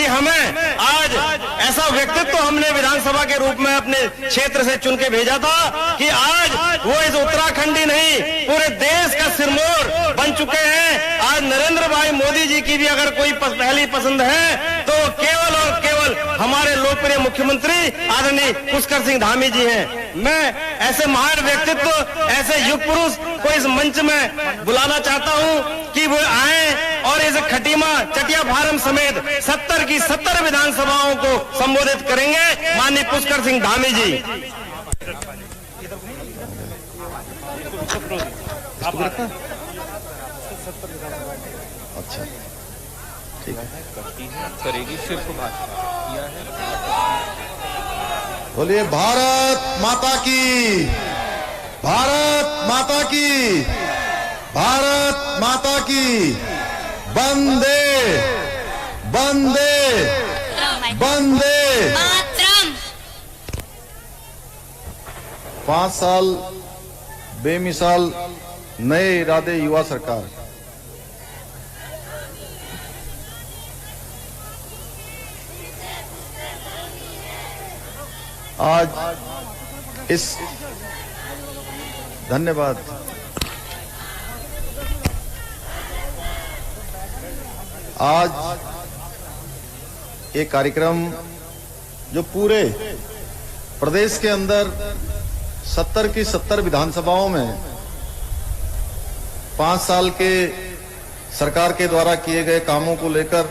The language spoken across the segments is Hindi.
हमें आज ऐसा व्यक्तित्व हमने विधानसभा के रूप में अपने क्षेत्र से चुन के भेजा था कि आज वो इस उत्तराखंडी नहीं पूरे देश का सिरमौर बन चुके हैं। आज नरेंद्र भाई मोदी जी की भी अगर कोई पहली पसंद है तो केवल और केवल हमारे लोकप्रिय मुख्यमंत्री आदरणीय पुष्कर सिंह धामी जी हैं। मैं ऐसे महान व्यक्तित्व, ऐसे युग पुरुष को इस मंच में बुलाना चाहता हूं कि वो आए और इस खटीमा चटिया फार्म समेत 70 की 70 विधानसभाओं को संबोधित करेंगे माननीय पुष्कर सिंह धामी जी। अच्छा, ठीक करेगी सिर्फ भाजपा। बोलिए भारत माता की, भारत माता की, भारत माता की। वंदे वंदे वंदे मातरम। 5 साल बेमिसाल नए इरादे युवा सरकार। आज इस धन्यवाद आज एक कार्यक्रम जो पूरे प्रदेश के अंदर 70 की 70 विधानसभाओं में 5 साल के सरकार के द्वारा किए गए कामों को लेकर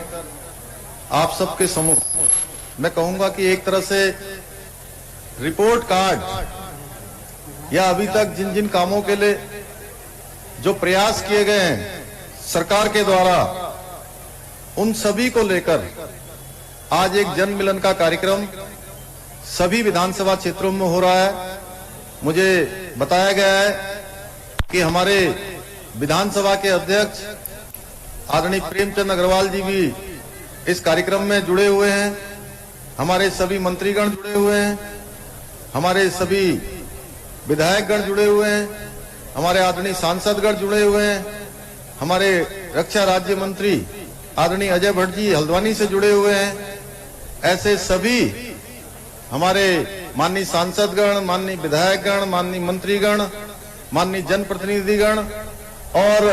आप सबके सम्मुख मैं कहूंगा कि एक तरह से रिपोर्ट कार्ड या अभी तक जिन जिन कामों के लिए जो प्रयास किए गए हैं सरकार के द्वारा उन सभी को लेकर आज एक जन मिलन का कार्यक्रम सभी विधानसभा क्षेत्रों में हो रहा है। मुझे बताया गया है कि हमारे विधानसभा के अध्यक्ष आदरणीय प्रेमचंद अग्रवाल जी भी इस कार्यक्रम में जुड़े हुए हैं, हमारे सभी मंत्रीगण जुड़े हुए हैं, हमारे सभी विधायकगण जुड़े हुए हैं, हमारे आदरणीय सांसदगण जुड़े हुए हैं, हमारे रक्षा राज्य मंत्री आदरणीय अजय भट्ट जी हल्द्वानी से जुड़े हुए हैं। ऐसे सभी हमारे माननीय सांसदगण, माननीय विधायकगण, माननीय मंत्रीगण, माननीय जनप्रतिनिधिगण और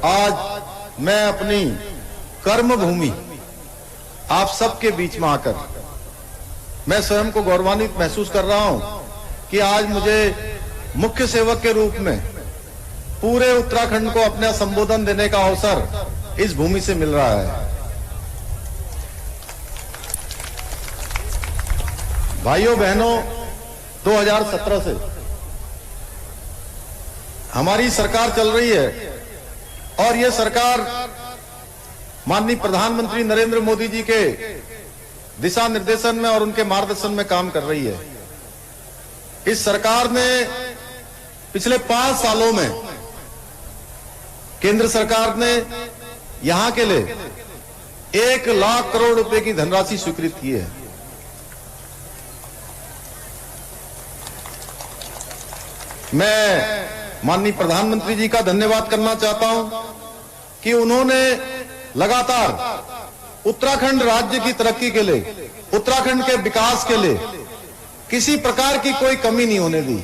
आज मैं अपनी कर्म भूमि आप सबके बीच में आकर मैं स्वयं को गौरवान्वित महसूस कर रहा हूं कि आज मुझे मुख्य सेवक के रूप में पूरे उत्तराखंड को अपना संबोधन देने का अवसर इस भूमि से मिल रहा है। भाइयों बहनों, 2017 से हमारी सरकार चल रही है और ये सरकार माननीय प्रधानमंत्री नरेंद्र मोदी जी के दिशा निर्देशन में और उनके मार्गदर्शन में काम कर रही है। इस सरकार ने पिछले 5 सालों में केंद्र सरकार ने यहां के लिए 1 लाख करोड़ रुपए की धनराशि स्वीकृत की है। मैं माननीय प्रधानमंत्री जी का धन्यवाद करना चाहता हूं कि उन्होंने लगातार उत्तराखंड राज्य की तरक्की के लिए, उत्तराखंड के विकास के लिए किसी प्रकार की कोई कमी नहीं होने दी।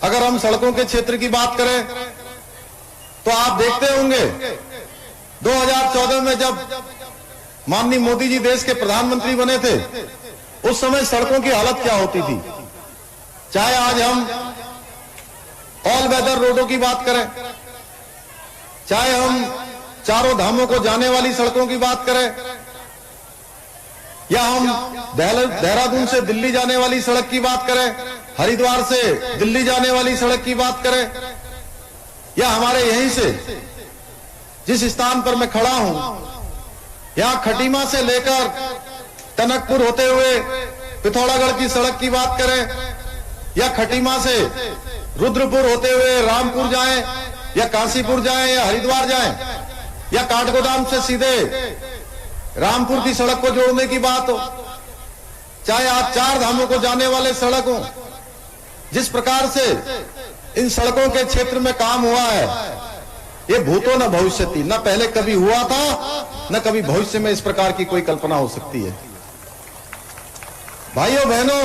अगर हम सड़कों के क्षेत्र की बात करें तो आप देखते होंगे 2014 में जब माननीय मोदी जी देश के प्रधानमंत्री बने थे उस समय सड़कों की हालत क्या होती थी। चाहे आज हम ऑल वेदर रोडों की बात करें, चाहे हम चारों धामों को जाने वाली सड़कों की बात करें, या हम देहरादून से दिल्ली जाने वाली सड़क की बात करें, हरिद्वार से दिल्ली जाने वाली सड़क की बात करें, या हमारे यहीं से जिस स्थान पर मैं खड़ा हूं यहां खटीमा से लेकर टनकपुर होते हुए पिथौरागढ़ की सड़क की बात करें, या खटीमा से रुद्रपुर होते हुए रामपुर जाएं, या काशीपुर जाएं, या हरिद्वार जाएं, या काठगोदाम से सीधे रामपुर की सड़क को जोड़ने की बात हो, चाहे आप 4 धामों को जाने वाले सड़क हो, जिस प्रकार से इन सड़कों के क्षेत्र में काम हुआ है ये भूतो न भविष्यति, न पहले कभी हुआ था न कभी भविष्य में इस प्रकार की कोई कल्पना हो सकती है। भाइयों बहनों,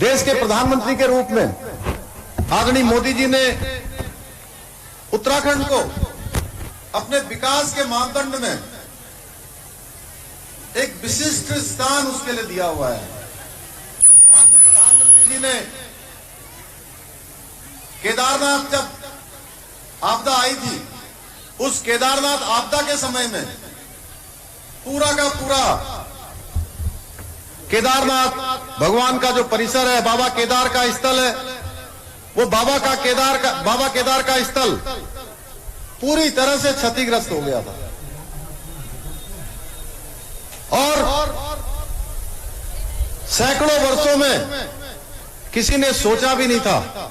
देश के प्रधानमंत्री के रूप में आदरणीय मोदी जी ने उत्तराखंड को अपने विकास के मापदंड में एक विशिष्ट स्थान उसके लिए दिया हुआ है। प्रधानमंत्री जी ने केदारनाथ जब आपदा आई थी, उस केदारनाथ आपदा के समय में पूरा का पूरा केदारनाथ भगवान का जो परिसर है, बाबा केदार का स्थल है, वो बाबा केदार का स्थल पूरी तरह से क्षतिग्रस्त हो गया था। और सैकड़ों वर्षों में किसी ने सोचा भी नहीं था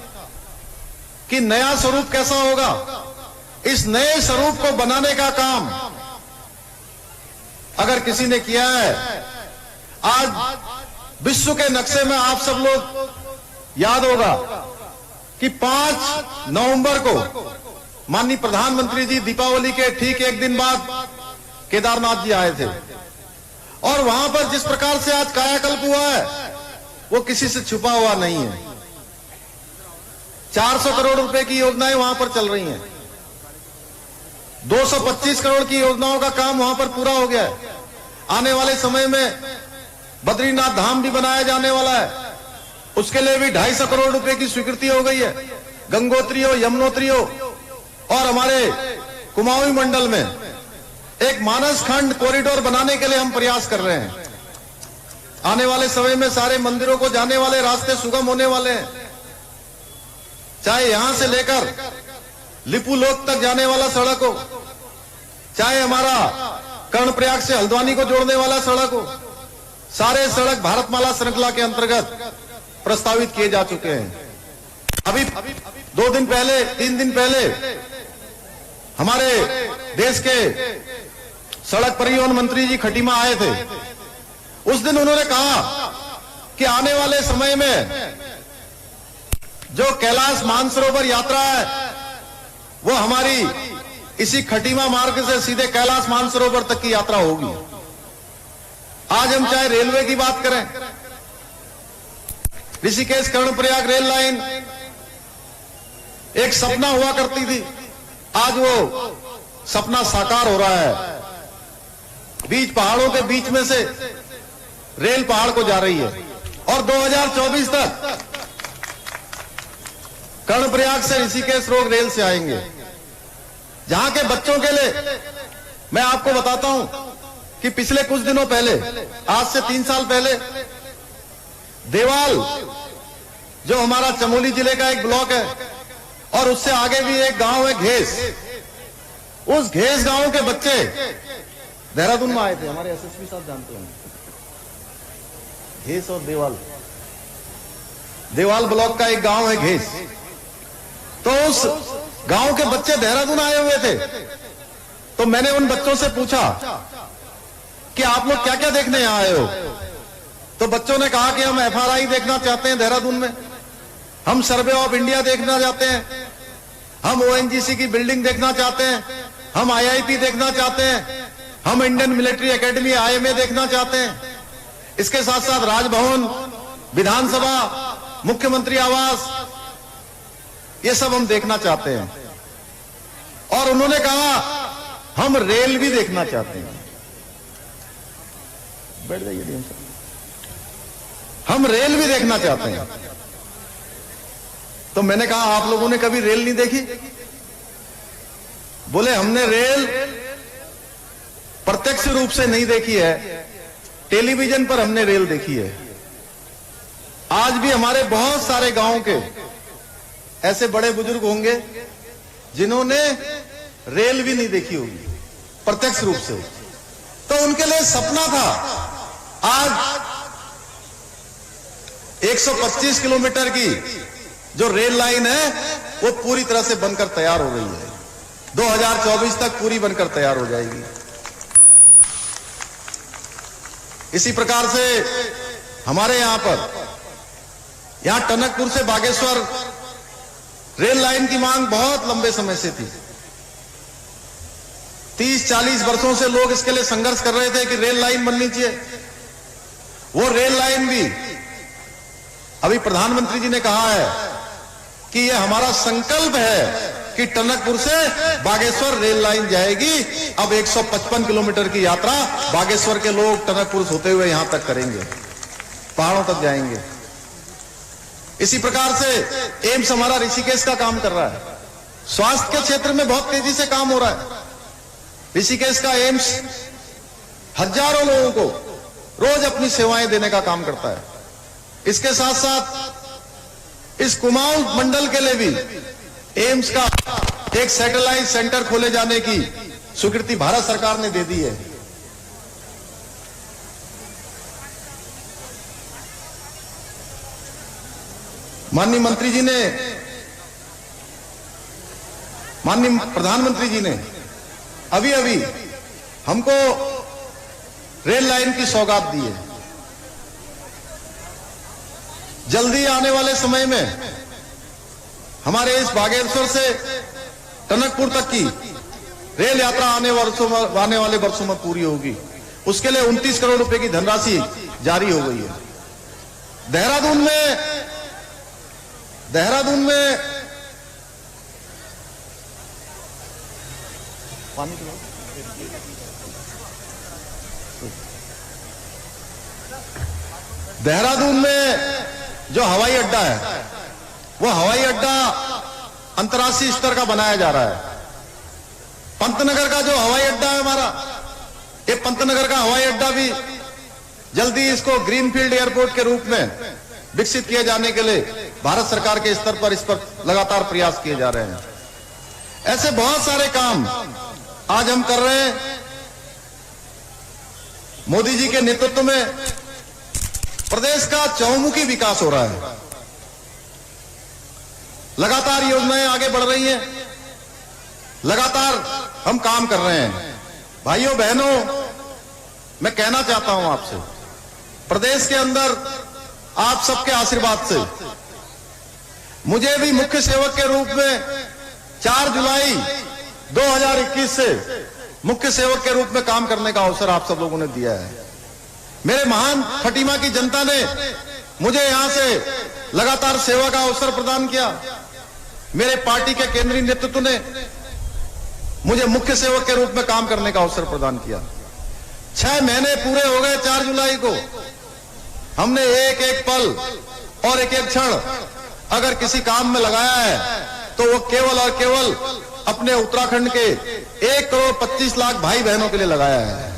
कि नया स्वरूप कैसा होगा। इस नए स्वरूप को बनाने का काम अगर किसी ने किया है, आज विश्व के नक्शे में आप सब लोग याद होगा कि 5 नवंबर को माननीय प्रधानमंत्री जी दीपावली के ठीक एक दिन बाद केदारनाथ जी आए थे, और वहां पर जिस प्रकार से आज कायाकल्प हुआ है वो किसी से छुपा हुआ नहीं है। 400 करोड़ रुपए की योजनाएं वहां पर चल रही हैं, 225 करोड़ की योजनाओं का काम वहां पर पूरा हो गया है। आने वाले समय में बद्रीनाथ धाम भी बनाया जाने वाला है, उसके लिए भी 250 करोड़ रुपए की स्वीकृति हो गई है। गंगोत्री हो, यमुनोत्री हो, और हमारे कुमाऊं मंडल में एक मानस खंड कॉरिडोर बनाने के लिए हम प्रयास कर रहे हैं। आने वाले समय में सारे मंदिरों को जाने वाले रास्ते सुगम होने वाले हैं। चाहे यहां से लेकर लिपुलोक तक जाने वाला सड़क हो, चाहे हमारा कर्णप्रयाग से हल्द्वानी को जोड़ने वाला सड़क हो, सारे सड़क भारतमाला श्रृंखला के अंतर्गत प्रस्तावित किए जा चुके हैं। अभी 2 दिन पहले, 3 दिन पहले हमारे देश के सड़क परिवहन मंत्री जी खटीमा आए थे। उस दिन उन्होंने कहा कि आने वाले समय में जो कैलाश मानसरोवर यात्रा है वो हमारी इसी खटीमा मार्ग से सीधे कैलाश मानसरोवर तक की यात्रा होगी। आज हम चाहे रेलवे की बात करें, ऋषिकेश कर्णप्रयाग रेल लाइन एक सपना हुआ करती थी, आज वो सपना साकार हो रहा है। बीच पहाड़ों के बीच में से रेल पहाड़ को जा रही है, और 2024 तक कर्णप्रयाग से ऋषिकेश रोग रेल से आएंगे। जहां के बच्चों के लिए मैं आपको बताता हूं कि पिछले कुछ दिनों पहले, आज से 3 साल पहले, देवाल जो हमारा चमोली जिले का एक ब्लॉक है, और उससे आगे भी एक गांव है घेस, उस घेस गांव के बच्चे देहरादून में आए थे। हमारे एसएसपी साहब जानते हैं घेस और देवाल ब्लॉक का एक गांव है घेस। तो उस गांव के बच्चे देहरादून आए हुए थे। तो मैंने उन बच्चों से पूछा कि आप लोग क्या क्या देखने यहां आए हो। तो बच्चों ने कहा कि हम एफआरआई देखना चाहते हैं देहरादून में, हम सर्वे ऑफ इंडिया देखना चाहते हैं, हम ओएनजीसी की बिल्डिंग देखना चाहते हैं, हम आईआईपी देखना चाहते हैं, हम इंडियन मिलिट्री एकेडमी आईएमए देखना चाहते हैं। इसके साथ साथ राजभवन, विधानसभा, मुख्यमंत्री आवास, ये सब हम देखना चाहते हैं। और उन्होंने कहा हम रेल भी देखना चाहते हैं। बैठ जाइए डीएम साहब, हम रेल भी देखना चाहते हैं। तो मैंने कहा आप लोगों ने कभी रेल नहीं देखी? बोले हमने रेल प्रत्यक्ष रूप से नहीं देखी है, टेलीविजन पर हमने रेल देखी है। आज भी हमारे बहुत सारे गांव के ऐसे बड़े बुजुर्ग होंगे जिन्होंने रेल भी नहीं देखी होगी प्रत्यक्ष रूप से। तो उनके लिए सपना था। आज 125 किलोमीटर की जो रेल लाइन है वो पूरी तरह से बनकर तैयार हो गई है। 2024 तक पूरी बनकर तैयार हो जाएगी। इसी प्रकार से हमारे यहां टनकपुर से बागेश्वर रेल लाइन की मांग बहुत लंबे समय से थी। 30-40 वर्षों से लोग इसके लिए संघर्ष कर रहे थे कि रेल लाइन बननी चाहिए। वो रेल लाइन भी अभी प्रधानमंत्री जी ने कहा है कि यह हमारा संकल्प है कि टनकपुर से बागेश्वर रेल लाइन जाएगी। अब 155 किलोमीटर की यात्रा बागेश्वर के लोग टनकपुर होते हुए यहां तक करेंगे, पहाड़ों तक जाएंगे। इसी प्रकार से एम्स हमारा ऋषिकेश का काम कर रहा है। स्वास्थ्य के क्षेत्र में बहुत तेजी से काम हो रहा है। ऋषिकेश का एम्स हजारों लोगों को रोज अपनी सेवाएं देने का काम करता है। इसके साथ साथ इस कुमाऊं मंडल के लिए भी एम्स का एक सैटेलाइट सेंटर खोले जाने की स्वीकृति भारत सरकार ने दे दी है। माननीय प्रधानमंत्री जी ने अभी अभी हमको रेल लाइन की सौगात दी है। जल्दी आने वाले समय में हमारे इस बागेश्वर से टनकपुर तक की रेल यात्रा आने वाले वर्षों में पूरी होगी। उसके लिए 29 करोड़ रुपए की धनराशि जारी हो गई है। देहरादून में जो हवाई अड्डा है वो हवाई अड्डा अंतर्राष्ट्रीय स्तर का बनाया जा रहा है। पंतनगर का जो हवाई अड्डा है हमारा, ये पंतनगर का हवाई अड्डा भी जल्दी इसको ग्रीनफील्ड एयरपोर्ट के रूप में विकसित किए जाने के लिए भारत सरकार के स्तर पर इस पर लगातार प्रयास किए जा रहे हैं। ऐसे बहुत सारे काम आज हम कर रहे हैं। मोदी जी के नेतृत्व में प्रदेश का चहुमुखी विकास हो रहा है। लगातार योजनाएं आगे बढ़ रही हैं, लगातार हम काम कर रहे हैं। भाइयों बहनों, मैं कहना चाहता हूं आपसे, प्रदेश के अंदर आप सबके आशीर्वाद से मुझे भी मुख्य सेवक के रूप में 4 जुलाई 2021 से मुख्य सेवक के रूप में काम करने का अवसर आप सब लोगों ने दिया है। मेरे महान खटीमा की जनता ने मुझे यहां से लगातार सेवा का अवसर प्रदान किया। मेरे पार्टी के केंद्रीय नेतृत्व ने मुझे मुख्य सेवक के रूप में काम करने का अवसर प्रदान किया। 6 महीने पूरे हो गए। 4 जुलाई को हमने एक एक पल और एक एक क्षण अगर किसी काम में लगाया है तो वो केवल और केवल अपने उत्तराखंड के 1 करोड़ 25 लाख भाई बहनों के लिए लगाया है।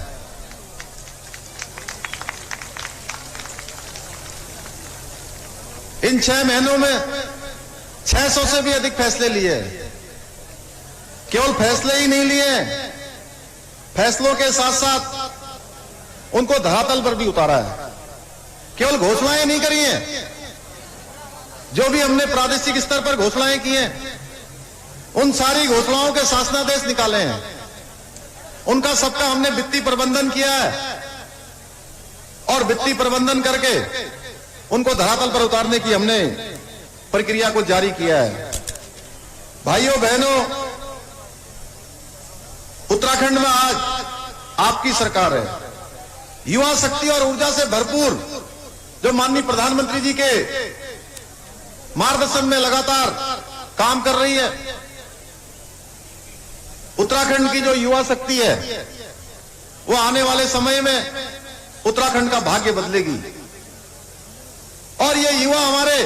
इन 6 महीनों में 600 से भी अधिक फैसले लिए। केवल फैसले ही नहीं लिए, फैसलों के साथ साथ उनको धरातल पर भी उतारा है। केवल घोषणाएं नहीं करी हैं, जो भी हमने प्रादेशिक स्तर पर घोषणाएं की हैं, उन सारी घोषणाओं के शासनादेश निकाले हैं। उनका सबका हमने वित्तीय प्रबंधन किया है और वित्तीय प्रबंधन करके उनको धरातल पर उतारने की हमने प्रक्रिया को जारी किया है। भाइयों बहनों, उत्तराखंड में आज आपकी सरकार है। युवा शक्ति और ऊर्जा से भरपूर जो माननीय प्रधानमंत्री जी के मार्गदर्शन में लगातार काम कर रही है। उत्तराखंड की जो युवा शक्ति है वो आने वाले समय में उत्तराखंड का भाग्य बदलेगी और ये युवा हमारे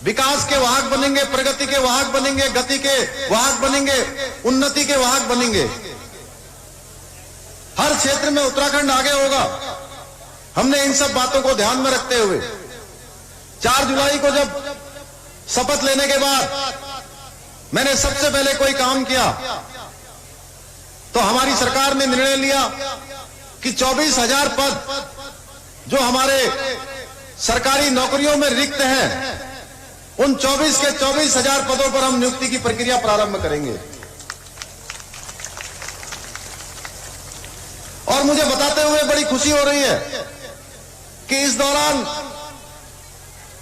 विकास के वाहक बनेंगे, प्रगति के वाहक बनेंगे, गति के वाहक बनेंगे, उन्नति के वाहक बनेंगे। हर क्षेत्र में उत्तराखंड आगे होगा। हमने इन सब बातों को ध्यान में रखते हुए 4 जुलाई को जब शपथ लेने के बाद मैंने सबसे पहले कोई काम किया तो हमारी सरकार ने निर्णय लिया कि 24,000 पद जो हमारे सरकारी नौकरियों में रिक्त हैं, उन 24 के 24,000 पदों पर हम नियुक्ति की प्रक्रिया प्रारंभ करेंगे। और मुझे बताते हुए बड़ी खुशी हो रही है कि इस दौरान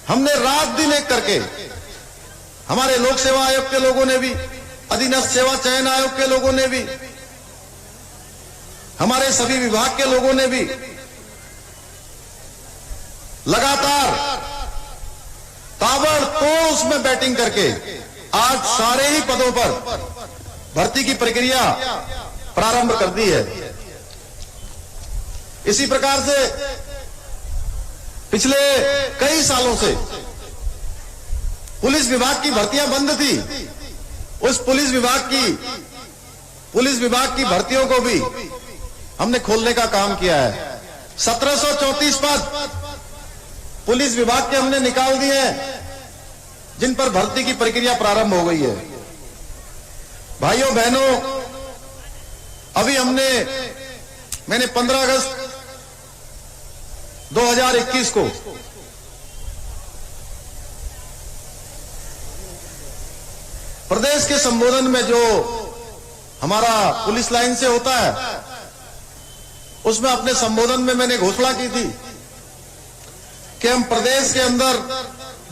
हमने रात दिन एक करके हमारे लोक सेवा आयोग के लोगों ने भी, अधीनस्थ सेवा चयन आयोग के लोगों ने भी, हमारे सभी विभाग के लोगों ने भी लगातार ताबड़तोड़ उसमें बैटिंग करके आज सारे ही पदों पर भर्ती की प्रक्रिया प्रारंभ कर दी है। इसी प्रकार से पिछले कई सालों से पुलिस विभाग की भर्तियां बंद थी। उस पुलिस विभाग की भर्तियों को भी हमने खोलने का काम किया है। 1734 पद पुलिस विभाग के हमने निकाल दिए हैं, जिन पर भर्ती की प्रक्रिया प्रारंभ हो गई है। भाइयों बहनों, अभी मैंने 15 अगस्त 2021 को प्रदेश के संबोधन में जो हमारा पुलिस लाइन से होता है, उसमें अपने संबोधन में मैंने घोषणा की थी कि हम प्रदेश के अंदर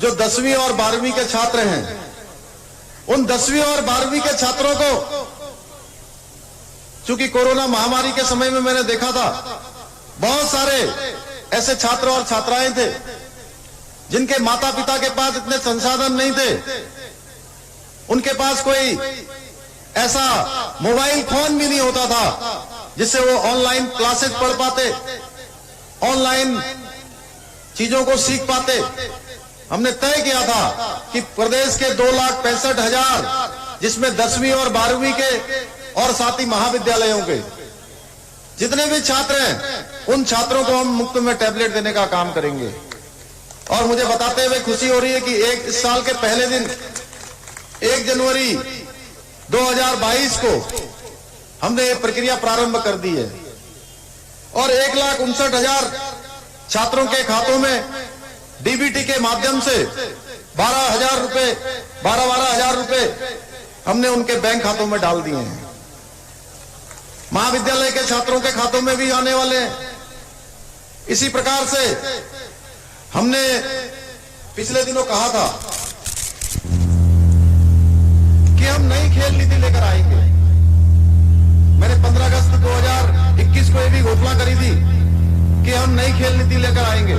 जो 10वीं और 12वीं के छात्र हैं, उन 10वीं और 12वीं के छात्रों को, चूंकि कोरोना महामारी के समय में मैंने देखा था बहुत सारे ऐसे छात्र और छात्राएं थे जिनके माता पिता के पास इतने संसाधन नहीं थे, उनके पास कोई ऐसा मोबाइल फोन भी नहीं होता था जिससे वो ऑनलाइन क्लासेस पढ़ पाते, ऑनलाइन चीजों को सीख पाते। हमने तय किया था कि प्रदेश के 2,65,000 जिसमें 10वीं और 12वीं के और साथ ही महाविद्यालयों के जितने भी छात्र हैं, उन छात्रों को हम मुफ्त में टैबलेट देने का काम करेंगे। और मुझे बताते हुए खुशी हो रही है कि इस साल के पहले दिन 1 जनवरी 2022 को हमने ये प्रक्रिया प्रारंभ कर दी है और 1,59,000 छात्रों के खातों में डीबीटी के माध्यम से 12,000 रुपए हमने उनके बैंक खातों में डाल दिए हैं। महाविद्यालय के छात्रों के खातों में भी आने वाले हैं। इसी प्रकार से हमने पिछले दिनों कहा था कि हम नई खेल नीति लेकर आएंगे। मैंने 15 अगस्त 2021 को यह भी घोषणा करी थी कि हम नई खेल नीति लेकर आएंगे।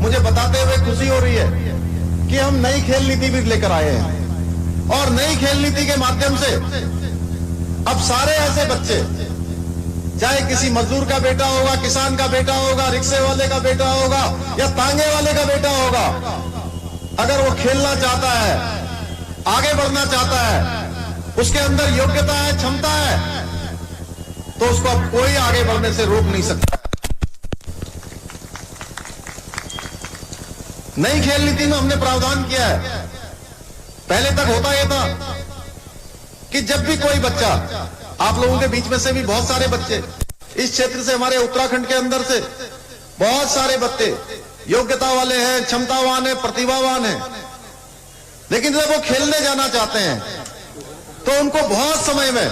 मुझे बताते हुए खुशी हो रही है कि हम नई खेल नीति भी लेकर आए हैं और नई खेल नीति के माध्यम से अब सारे ऐसे बच्चे, चाहे किसी मजदूर का बेटा होगा, किसान का बेटा होगा, रिक्शे वाले का बेटा होगा या तांगे वाले का बेटा होगा, अगर वो खेलना चाहता है, आगे बढ़ना चाहता है, उसके अंदर योग्यता है, क्षमता है, तो उसको अब कोई आगे बढ़ने से रोक नहीं सकता। नई खेल नीति में हमने प्रावधान किया है। पहले तक होता यह था कि जब भी कोई बच्चा, आप लोगों के बीच में से भी बहुत सारे बच्चे इस क्षेत्र से, हमारे उत्तराखंड के अंदर से बहुत सारे बच्चे योग्यता वाले हैं, क्षमतावान हैं, प्रतिभावान हैं, लेकिन जब वो खेलने जाना चाहते हैं तो उनको बहुत समय में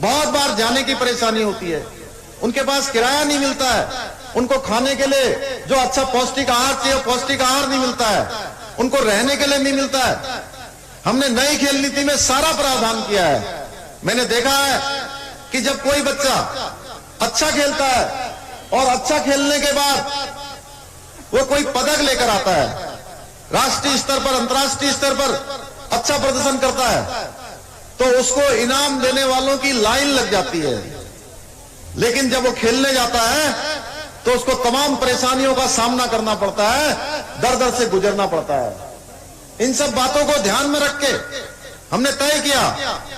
बहुत बार जाने की परेशानी होती है। उनके पास किराया नहीं मिलता है, उनको खाने के लिए जो अच्छा पौष्टिक आहार चाहिए पौष्टिक आहार नहीं मिलता है, उनको रहने के लिए नहीं मिलता है। हमने नई खेल नीति में सारा प्रावधान किया है। मैंने देखा है कि जब कोई बच्चा अच्छा खेलता है और अच्छा खेलने के बाद वो कोई पदक लेकर आता है, राष्ट्रीय स्तर पर, अंतर्राष्ट्रीय स्तर पर अच्छा प्रदर्शन करता है, तो उसको इनाम देने वालों की लाइन लग जाती है। लेकिन जब वो खेलने जाता है तो उसको तमाम परेशानियों का सामना करना पड़ता है, दर दर से गुजरना पड़ता है। इन सब बातों को ध्यान में रख के हमने तय किया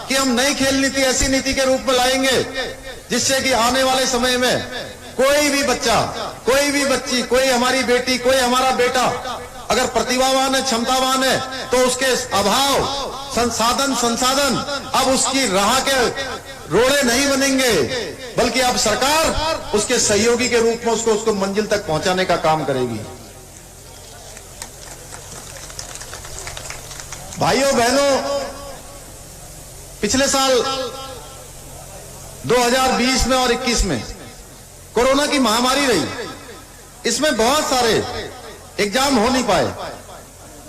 कि हम नई खेल नीति ऐसी नीति के रूप में लाएंगे जिससे कि आने वाले समय में कोई भी बच्चा, कोई भी बच्ची, कोई हमारी बेटी, कोई हमारा बेटा अगर प्रतिभावान है, क्षमतावान है, तो उसके अभाव संसाधन अब उसकी राह के रोड़े नहीं बनेंगे, बल्कि अब सरकार उसके सहयोगी के रूप में उसको मंजिल तक पहुंचाने का काम करेगी। भाइयों बहनों, पिछले साल 2020 में और 21 में कोरोना की महामारी रही, इसमें बहुत सारे एग्जाम हो नहीं पाए।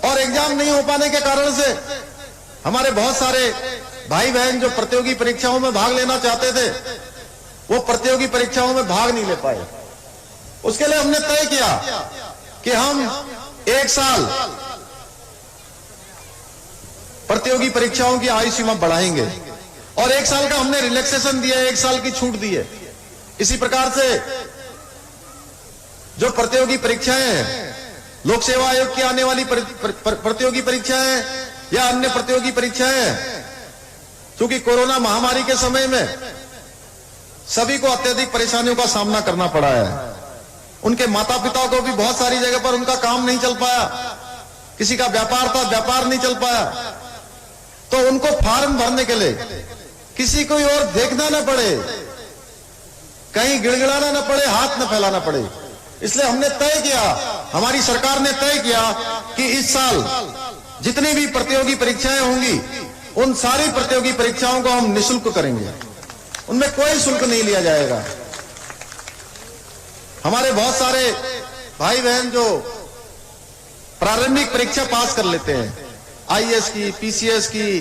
और एग्जाम नहीं हो पाने के कारण से हमारे बहुत सारे भाई बहन जो प्रतियोगी परीक्षाओं में भाग लेना चाहते थे, वो प्रतियोगी परीक्षाओं में भाग नहीं ले पाए। उसके लिए हमने तय किया कि हम 1 साल प्रतियोगी परीक्षाओं की आयु सीमा बढ़ाएंगे और 1 साल का हमने रिलैक्सेशन दिया है, 1 साल की छूट दी है। इसी प्रकार से जो प्रतियोगी परीक्षाएं हैं, लोक सेवा आयोग की आने वाली प्रतियोगी परीक्षाएं या अन्य प्रतियोगी परीक्षाएं, क्योंकि कोरोना महामारी के समय में सभी को अत्यधिक परेशानियों का सामना करना पड़ा है। उनके माता पिता को भी बहुत सारी जगह पर उनका काम नहीं चल पाया, किसी का व्यापार था, व्यापार नहीं चल पाया, तो उनको फॉर्म भरने के लिए किसी को और देखना न पड़े, कहीं गिड़गिड़ाना न पड़े, हाथ न फैलाना पड़े। इसलिए हमने तय किया, हमारी सरकार ने तय किया कि इस साल जितनी भी प्रतियोगी परीक्षाएं होंगी, उन सारी प्रतियोगी परीक्षाओं को हम निःशुल्क करेंगे, उनमें कोई शुल्क नहीं लिया जाएगा। हमारे बहुत सारे भाई बहन जो प्रारंभिक परीक्षा पास कर लेते हैं, आईएएस की, पीसीएस की,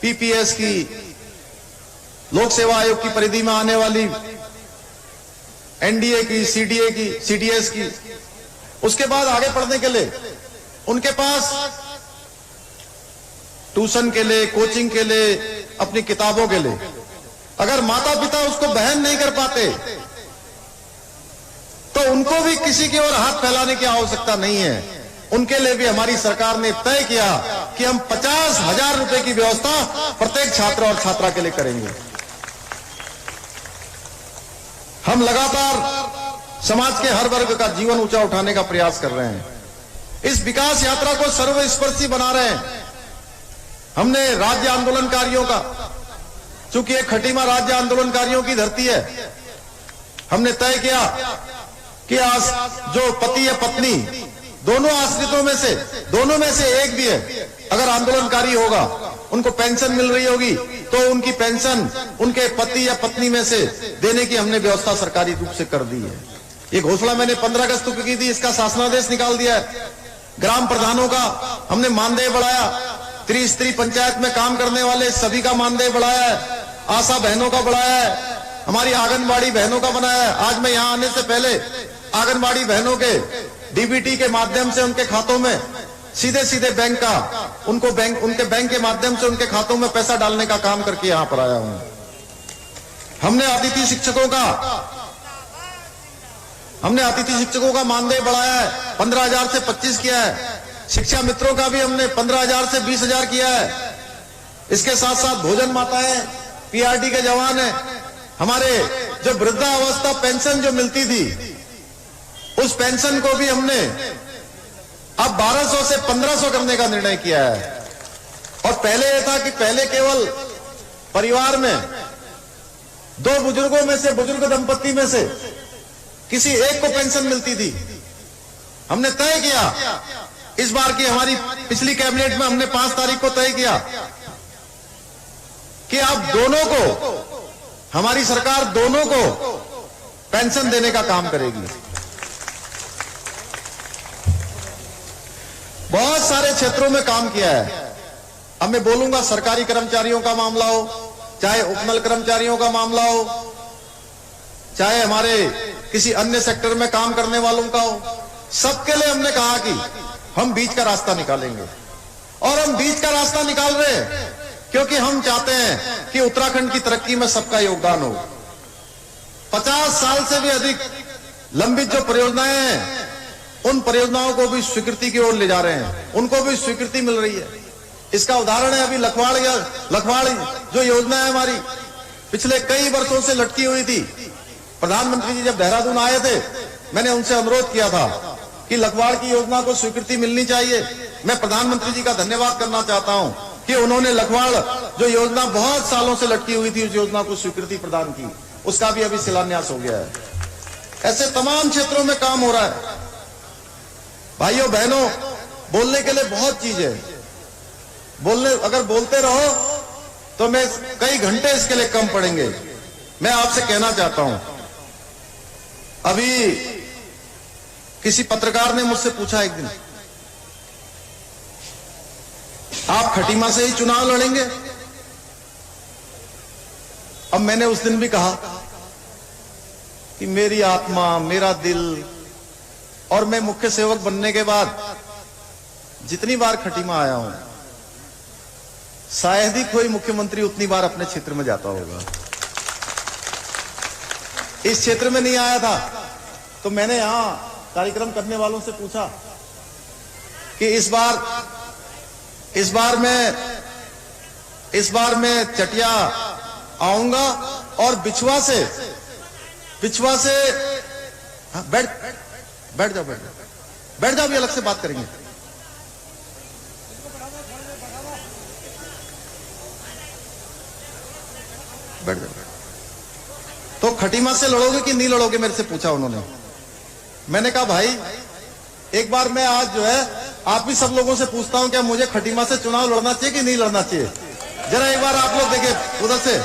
पीपीएस की, लोक सेवा आयोग की परिधि में आने वाली एनडीए की, सीडीए की, सीडीएस की, उसके बाद आगे पढ़ने के लिए उनके पास ट्यूशन के लिए, कोचिंग के लिए, अपनी किताबों के लिए अगर माता पिता उसको बहन नहीं कर पाते तो उनको भी किसी की ओर हाथ फैलाने की आवश्यकता नहीं है। उनके लिए भी हमारी सरकार ने तय किया कि हम 50,000 रुपए की व्यवस्था प्रत्येक छात्र और छात्रा के लिए करेंगे। हम लगातार समाज के हर वर्ग का जीवन ऊंचा उठाने का प्रयास कर रहे हैं, इस विकास यात्रा को सर्वस्पर्शी बना रहे हैं। हमने राज्य आंदोलनकारियों का, चूंकि एक खटीमा राज्य आंदोलनकारियों की धरती है, हमने तय किया कि आज जो पति या पत्नी दोनों आश्रितों में से एक भी है, अगर आंदोलनकारी होगा, उनको पेंशन मिल रही होगी, तो उनकी पेंशन उनके पति या पत्नी में से देने की हमने व्यवस्था सरकारी रूप से कर दी है। ये घोषणा मैंने 15 अगस्त को की थी, इसका शासनादेश निकाल दिया है। ग्राम प्रधानों का हमने मानदेय बढ़ाया, त्रिस्तरीय पंचायत में काम करने वाले सभी का मानदेय बढ़ाया है, आशा बहनों का बढ़ाया है, हमारी आंगनबाड़ी बहनों का बनाया है। आज मैं यहां आने से पहले आंगनबाड़ी बहनों के डीबीटी के माध्यम से उनके खातों में सीधे बैंक का उनके बैंक के माध्यम से उनके खातों में पैसा डालने का काम करके यहां पर आया हूं। हमने अतिथि शिक्षकों का मानदेय बढ़ाया है, 15,000 से 25 किया है। शिक्षा मित्रों का भी हमने 15,000 से 20,000 किया है। इसके साथ साथ भोजन माताएं, पीआरडी के जवान हैं, हमारे जो वृद्धावस्था पेंशन जो मिलती थी, उस पेंशन को भी हमने अब 1200 से 1500 करने का निर्णय किया है। और पहले यह था कि पहले केवल परिवार में 2 बुजुर्गों में से, बुजुर्ग दंपत्ति में से किसी एक को पेंशन मिलती थी। हमने तय किया, इस बार की हमारी पिछली कैबिनेट में हमने 5 तारीख को तय किया कि अब दोनों को, हमारी सरकार दोनों को पेंशन देने का काम करेगी। बहुत सारे क्षेत्रों में काम किया है। अब मैं बोलूंगा, सरकारी कर्मचारियों का मामला हो, चाहे उपनल कर्मचारियों का मामला हो, चाहे हमारे किसी अन्य सेक्टर में काम करने वालों का हो, सबके लिए हमने कहा कि हम बीच का रास्ता निकालेंगे। और हम बीच का रास्ता निकाल रहे हैं क्योंकि हम चाहते हैं कि उत्तराखंड की तरक्की में सबका योगदान हो। 50 साल से भी अधिक लंबित जो परियोजनाएं हैं, उन परियोजनाओं को भी स्वीकृति की ओर ले जा रहे हैं, उनको भी स्वीकृति मिल रही है। इसका उदाहरण है अभी लखवाड़ जो योजना है हमारी, पिछले कई वर्षों से लटकी हुई थी। प्रधानमंत्री जी जब देहरादून आए थे, मैंने उनसे अनुरोध किया था कि लखवाड़ की योजना को स्वीकृति मिलनी चाहिए। मैं प्रधानमंत्री जी का धन्यवाद करना चाहता हूं कि उन्होंने लखवाड़ जो योजना बहुत सालों से लटकी हुई थी, उस योजना को स्वीकृति प्रदान की। उसका भी अभी शिलान्यास हो गया है। ऐसे तमाम क्षेत्रों में काम हो रहा है। भाइयों बहनों, बोलने के लिए बहुत चीज है। अगर बोलते रहो तो मैं कई घंटे इसके लिए कम पड़ेंगे। मैं आपसे कहना चाहता हूं, अभी किसी पत्रकार ने मुझसे पूछा एक दिन आप खटीमा से ही चुनाव लड़ेंगे। अब मैंने उस दिन भी कहा कि मेरी आत्मा, मेरा दिल, और मैं मुख्य सेवक बनने के बाद जितनी बार खटीमा आया हूं, शायद ही कोई मुख्यमंत्री उतनी बार अपने क्षेत्र में जाता होगा। इस क्षेत्र में नहीं आया था तो मैंने यहां कार्यक्रम करने वालों से पूछा कि इस बार मैं चटिया आऊंगा और बिछुआ से हाँ, बैठ जाओ भी, अलग से बात करेंगे। बैठ जाओ। तो खटीमा से लड़ोगे कि नहीं लड़ोगे, मेरे से पूछा उन्होंने। मैंने कहा भाई एक बार मैं आज जो है आप भी सब लोगों से पूछता हूं, क्या मुझे खटीमा से चुनाव लड़ना चाहिए कि नहीं लड़ना चाहिए? जरा एक बार आप लोग देखिए, उधर से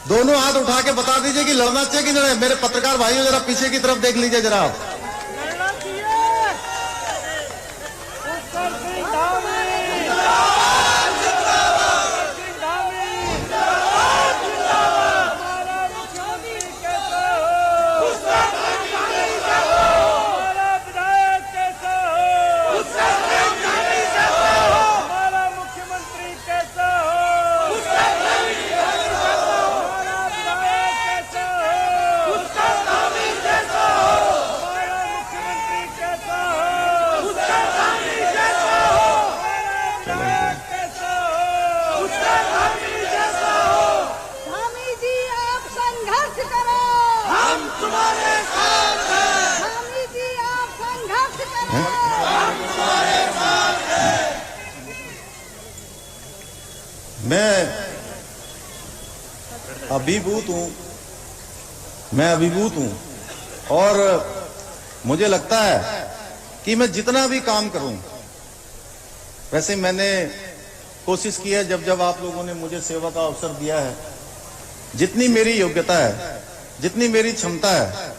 दोनों हाथ उठा के बता दीजिए कि लड़ना चाहिए कि नहीं। मेरे पत्रकार भाइयों जरा पीछे की तरफ देख लीजिए जरा आप। मैं अभिभूत हूं और मुझे लगता है कि मैं जितना भी काम करूं, वैसे मैंने कोशिश की है जब आप लोगों ने मुझे सेवा का अवसर दिया है, जितनी मेरी योग्यता है, जितनी मेरी क्षमता है,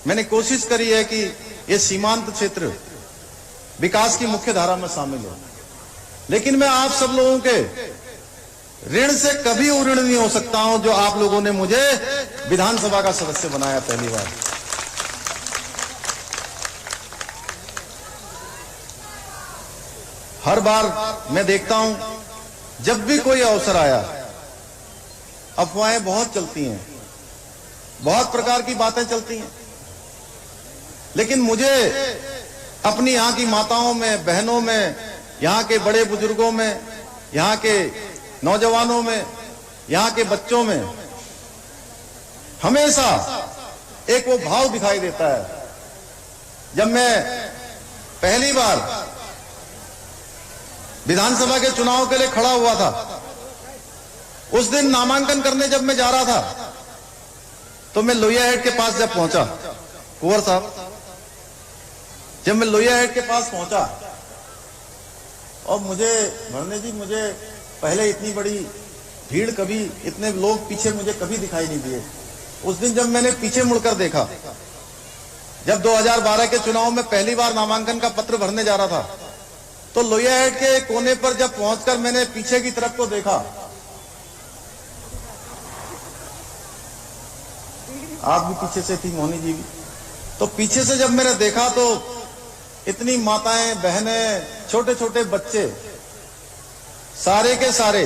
मैंने कोशिश करी है कि ये सीमांत क्षेत्र विकास की मुख्य धारा में शामिल हो। लेकिन मैं आप सब लोगों के ऋण से कभी ऋण नहीं हो सकता हूं जो आप लोगों ने मुझे विधानसभा का सदस्य बनाया पहली बार। हर बार मैं देखता हूं जब भी कोई अवसर आया, अफवाहें बहुत चलती हैं, बहुत प्रकार की बातें चलती हैं, लेकिन मुझे अपनी यहां की माताओं में, बहनों में, यहां के बड़े बुजुर्गों में, यहां के नौजवानों में, यहां के बच्चों में हमेशा एक वो भाव दिखाई देता है। जब मैं पहली बार विधानसभा के चुनाव के लिए खड़ा हुआ था, उस दिन नामांकन करने जब मैं जा रहा था, तो मैं लोहिया हेड के पास जब पहुंचा, कुंवर साहब, जब मैं लोहिया हेड के पास पहुंचा और मुझे पहले इतनी बड़ी भीड़, कभी इतने लोग पीछे मुझे कभी दिखाई नहीं दिए। उस दिन जब मैंने पीछे मुड़कर देखा, जब 2012 के चुनाव में पहली बार नामांकन का पत्र भरने जा रहा था, तो लोहिया हेड के कोने पर जब पहुंचकर मैंने पीछे की तरफ को देखा, आप भी पीछे से थी, मोहनी जी भी, तो पीछे से जब मैंने देखा तो इतनी माताएं, बहनें, छोटे छोटे बच्चे, सारे के सारे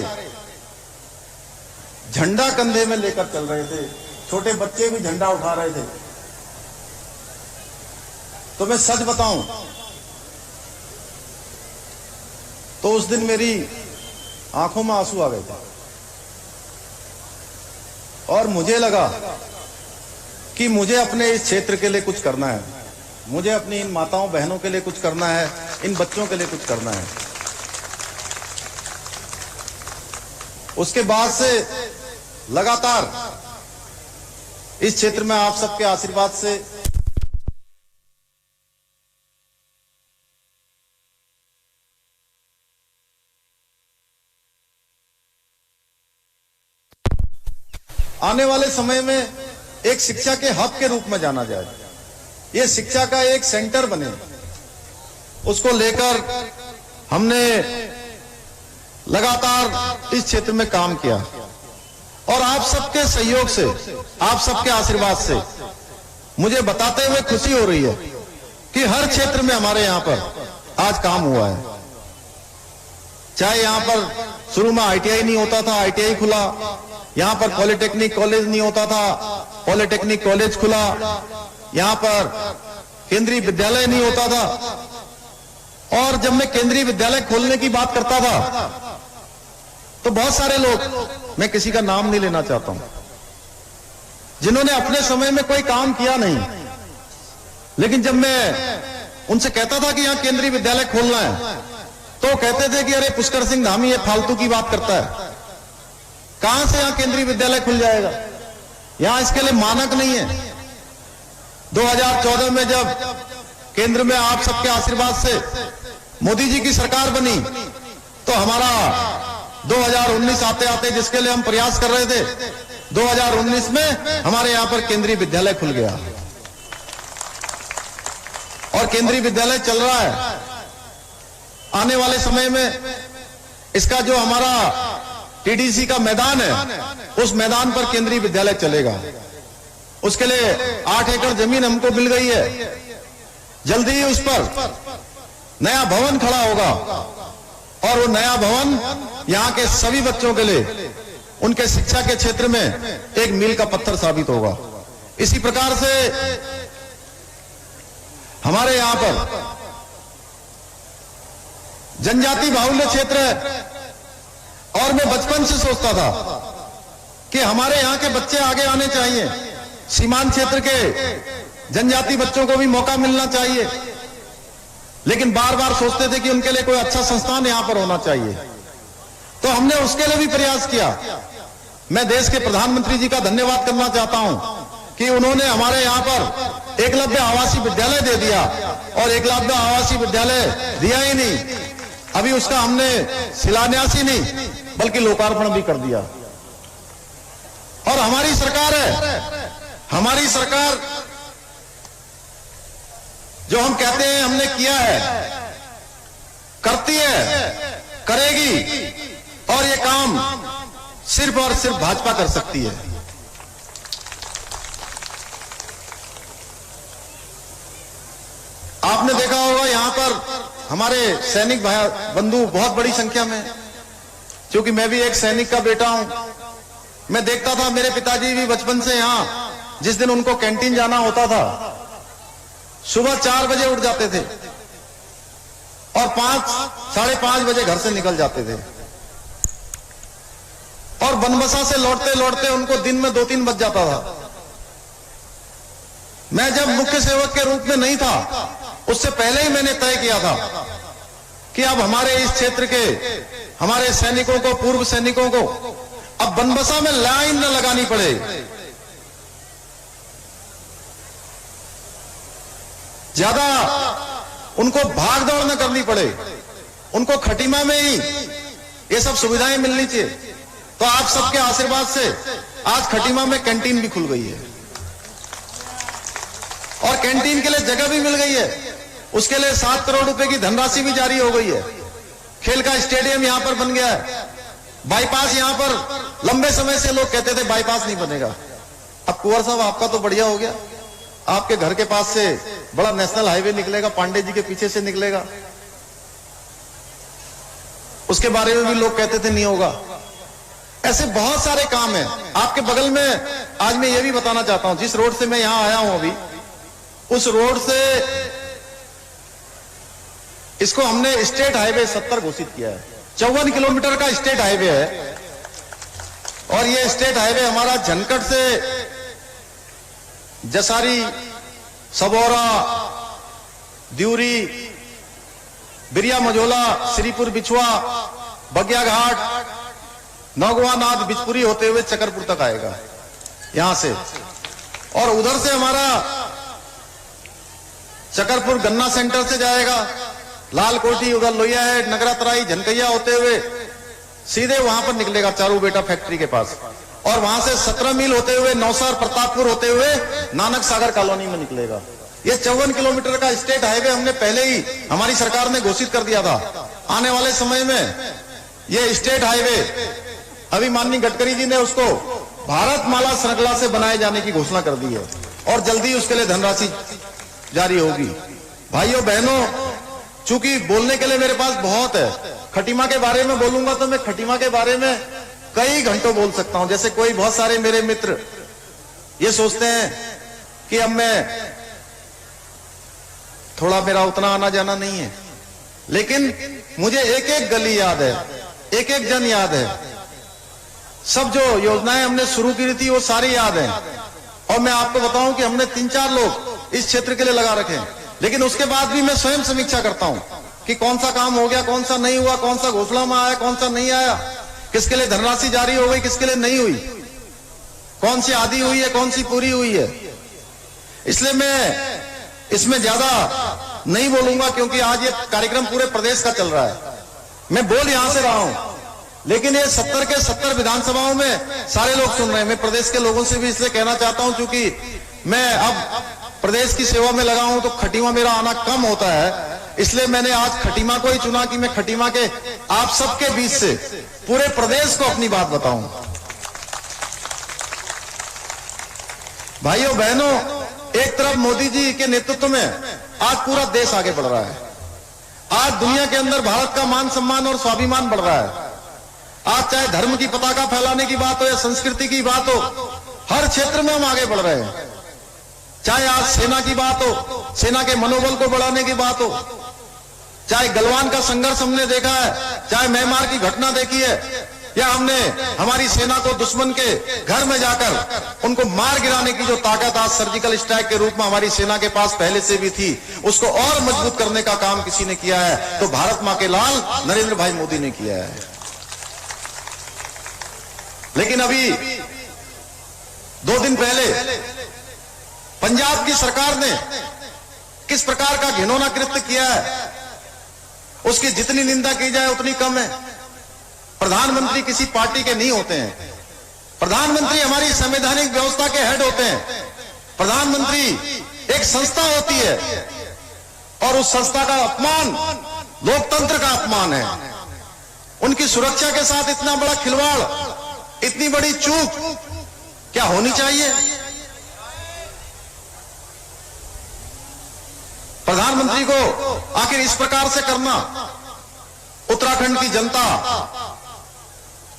झंडा कंधे में लेकर चल रहे थे। छोटे बच्चे भी झंडा उठा रहे थे। तो मैं सच बताऊं तो उस दिन मेरी आंखों में आंसू आ गए थे और मुझे लगा कि मुझे अपने इस क्षेत्र के लिए कुछ करना है, मुझे अपनी इन माताओं बहनों के लिए कुछ करना है, इन बच्चों के लिए कुछ करना है। उसके बाद से लगातार इस क्षेत्र में आप सबके आशीर्वाद से आने वाले समय में एक शिक्षा के हब के रूप में जाना जाए, ये शिक्षा का एक सेंटर बने, उसको लेकर हमने लगातार इस क्षेत्र में काम किया और आप सबके सहयोग से, आप सबके आशीर्वाद से मुझे बताते हुए खुशी हो रही है कि हर क्षेत्र में हमारे यहां पर आज काम हुआ है। चाहे यहां पर शुरू में आईटीआई नहीं होता था, आईटीआई खुला, यहां पर पॉलिटेक्निक कॉलेज नहीं होता था, पॉलिटेक्निक कॉलेज खुला, यहां पर केंद्रीय विद्यालय नहीं होता था। और जब मैं केंद्रीय विद्यालय खोलने की बात करता था तो बहुत सारे लोग, मैं किसी का नाम नहीं लेना चाहता हूं, जिन्होंने अपने समय में कोई काम किया नहीं, लेकिन जब मैं उनसे कहता था कि यहां केंद्रीय विद्यालय खोलना है तो कहते थे कि अरे पुष्कर सिंह धामी ये फालतू की बात करता है, कहां से यहां केंद्रीय विद्यालय खुल जाएगा, यहां इसके लिए मानक नहीं है। 2014 में जब केंद्र में आप सबके आशीर्वाद से मोदी जी की सरकार बनी तो हमारा 2019 आते आते जिसके लिए हम प्रयास कर रहे थे, 2019 में हमारे यहां पर केंद्रीय विद्यालय खुल गया और केंद्रीय विद्यालय चल रहा है। आने वाले समय में इसका जो हमारा टीडीसी का मैदान है उस मैदान पर केंद्रीय विद्यालय चलेगा। उसके लिए 8 एकड़ जमीन हमको मिल गई है, जल्दी ही उस पर नया भवन खड़ा होगा और वो नया भवन यहां के सभी बच्चों के लिए उनके शिक्षा के क्षेत्र में एक मील का पत्थर साबित होगा। इसी प्रकार से हमारे यहां पर जनजाति बाहुल्य क्षेत्र है और मैं बचपन से सोचता था कि हमारे यहां के बच्चे आगे आने चाहिए, सीमांत क्षेत्र के जनजाति बच्चों को भी मौका मिलना चाहिए, लेकिन बार बार सोचते थे कि उनके लिए कोई अच्छा संस्थान यहां पर होना चाहिए। तो हमने उसके लिए भी प्रयास किया। मैं देश के प्रधानमंत्री जी का धन्यवाद करना चाहता हूं कि उन्होंने हमारे यहां पर एकलव्य आवासीय विद्यालय दे दिया और एकलव्य आवासीय विद्यालय दिया ही नहीं, अभी उसका हमने शिलान्यास ही नहीं बल्कि लोकार्पण भी कर दिया। और हमारी सरकार है, हमारी सरकार जो हम कहते हैं हमने किया है, करती है, करेगी, और ये काम सिर्फ और सिर्फ भाजपा कर सकती है। आपने देखा होगा यहां पर हमारे सैनिक भाई बंधु बहुत बड़ी संख्या में, क्योंकि मैं भी एक सैनिक का बेटा हूं, मैं देखता था मेरे पिताजी भी बचपन से यहां, जिस दिन उनको कैंटीन जाना होता था सुबह 4 बजे उठ जाते थे और 5, 5:30 बजे घर से निकल जाते थे और बनबसा से लौटते लौटते उनको दिन में 2-3 बज जाता था। मैं जब मुख्य सेवक के रूप में नहीं था उससे पहले ही मैंने तय किया था कि अब हमारे इस क्षेत्र के हमारे सैनिकों को, पूर्व सैनिकों को अब बनबसा में लाइन न लगानी पड़े, ज्यादा उनको भाग दौड़ न करनी पड़े, उनको खटीमा में ही ये सब सुविधाएं मिलनी चाहिए। तो आप सबके आशीर्वाद से आज खटीमा में कैंटीन भी खुल गई है और कैंटीन के लिए जगह भी मिल गई है। उसके लिए 7 करोड़ रुपए की धनराशि भी जारी हो गई है। खेल का स्टेडियम यहां पर बन गया है। बाईपास यहां पर लंबे समय से लोग कहते थे बाईपास नहीं बनेगा, अब कुंवर साहब आपका तो बढ़िया हो गया, आपके घर के पास से बड़ा नेशनल हाईवे निकलेगा, पांडे जी के पीछे से निकलेगा, उसके बारे में भी लोग कहते थे नहीं होगा। ऐसे बहुत सारे काम हैं आपके बगल में। आज मैं ये भी बताना चाहता हूं, जिस रोड से मैं यहां आया हूं अभी, उस रोड से इसको हमने स्टेट हाईवे 70 घोषित किया है। 54 किलोमीटर का स्टेट हाईवे है और ये स्टेट हाईवे हमारा झनकट से जसारी, सबौरा, द्यूरी, बिरिया मझोला, श्रीपुर बिछुआ, बगिया घाट, नौगवानाथ, बिजपुरी होते हुए चकरपुर तक आएगा यहां से। और उधर से हमारा चकरपुर गन्ना सेंटर से जाएगा, लालकोठी, उधर लोहिया है, नगरा तराई, झनकैया होते हुए सीधे वहां पर निकलेगा चारू बेटा फैक्ट्री के पास, और वहां से 17 मील होते हुए नौसर, प्रतापपुर होते हुए नानक सागर कॉलोनी में निकलेगा। ये 54 किलोमीटर का स्टेट हाईवे हमने पहले ही हमारी सरकार ने घोषित कर दिया था। आने वाले समय में ये स्टेट हाईवे अभी माननीय गडकरी जी ने उसको भारतमाला श्रृंखला से बनाए जाने की घोषणा कर दी है और जल्दी उसके लिए धनराशि जारी होगी। भाइयों बहनों, चूंकि बोलने के लिए मेरे पास बहुत है, खटीमा के बारे में बोलूंगा तो मैं खटीमा के बारे में कई घंटों बोल सकता हूं। जैसे कोई बहुत सारे मेरे मित्र ये सोचते हैं कि अब मैं थोड़ा मेरा उतना आना जाना नहीं है, लेकिन मुझे एक एक गली याद है, एक एक जन याद है, सब जो योजनाएं हमने शुरू की थी वो सारी याद है। और मैं आपको बताऊं कि हमने 3-4 लोग इस क्षेत्र के लिए लगा रखे हैं, लेकिन उसके बाद भी मैं स्वयं समीक्षा करता हूं कि कौन सा काम हो गया, कौन सा नहीं हुआ, कौन सा घोषणा में आया, कौन सा नहीं आया, किसके लिए धनराशि जारी हो गई, किसके लिए नहीं हुई, कौन सी आधी हुई है, कौन सी पूरी हुई है। इसलिए मैं इसमें ज्यादा नहीं बोलूंगा, क्योंकि आज ये कार्यक्रम पूरे प्रदेश का चल रहा है। मैं बोल यहां से रहा हूं, लेकिन ये 70 के 70 विधानसभाओं में सारे लोग सुन रहे हैं। मैं प्रदेश के लोगों से भी इसलिए कहना चाहता हूं, क्योंकि मैं अब प्रदेश की सेवा में लगा हूं तो खटीमा मेरा आना कम होता है, इसलिए मैंने आज खटीमा को ही चुना कि मैं खटीमा के आप सबके बीच से पूरे प्रदेश को अपनी बात बताऊं। भाइयों बहनों, एक तरफ मोदी जी के नेतृत्व में आज पूरा देश आगे बढ़ रहा है। आज दुनिया के अंदर भारत का मान सम्मान और स्वाभिमान बढ़ रहा है। आज चाहे धर्म की पताका फैलाने की बात हो या संस्कृति की बात हो, हर क्षेत्र में हम आगे बढ़ रहे हैं। चाहे आज सेना की बात हो, सेना के मनोबल को बढ़ाने की बात हो, चाहे गलवान का संघर्ष हमने देखा है, चाहे म्यांमार की घटना देखी है, या हमने हमारी सेना को दुश्मन के घर में जाकर उनको मार गिराने की जो ताकत आज सर्जिकल स्ट्राइक के रूप में हमारी सेना के पास पहले से भी थी, उसको और मजबूत करने का काम किसी ने किया है तो भारत मां के लाल नरेंद्र भाई मोदी ने किया है। लेकिन अभी 2 दिन पहले पंजाब की सरकार ने किस प्रकार का घिनौना कृत्य किया है, उसकी जितनी निंदा की जाए उतनी कम है। प्रधानमंत्री किसी पार्टी के नहीं होते हैं, प्रधानमंत्री हमारी संवैधानिक व्यवस्था के हेड होते हैं। प्रधानमंत्री एक संस्था होती है और उस संस्था का अपमान लोकतंत्र का अपमान है। उनकी सुरक्षा के साथ इतना बड़ा खिलवाड़, इतनी बड़ी चूक क्या होनी चाहिए? प्रधानमंत्री को आखिर इस प्रकार से करना, उत्तराखंड की जनता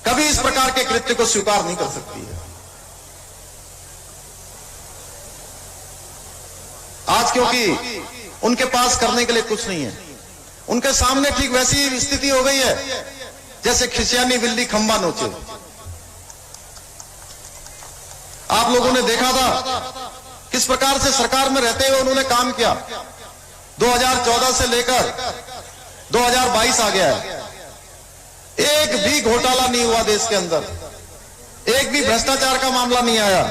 कभी इस प्रकार के कृत्य को स्वीकार नहीं कर सकती है। आज क्योंकि उनके पास करने के लिए कुछ नहीं है, उनके सामने ठीक वैसी स्थिति हो गई है जैसे खिसियानी बिल्ली खंबा नोचे। आप लोगों ने देखा था किस प्रकार से सरकार में रहते हुए उन्होंने काम किया। 2014 से लेकर 2022 आ गया है, एक भी घोटाला नहीं हुआ देश के अंदर, एक भी भ्रष्टाचार का मामला नहीं आया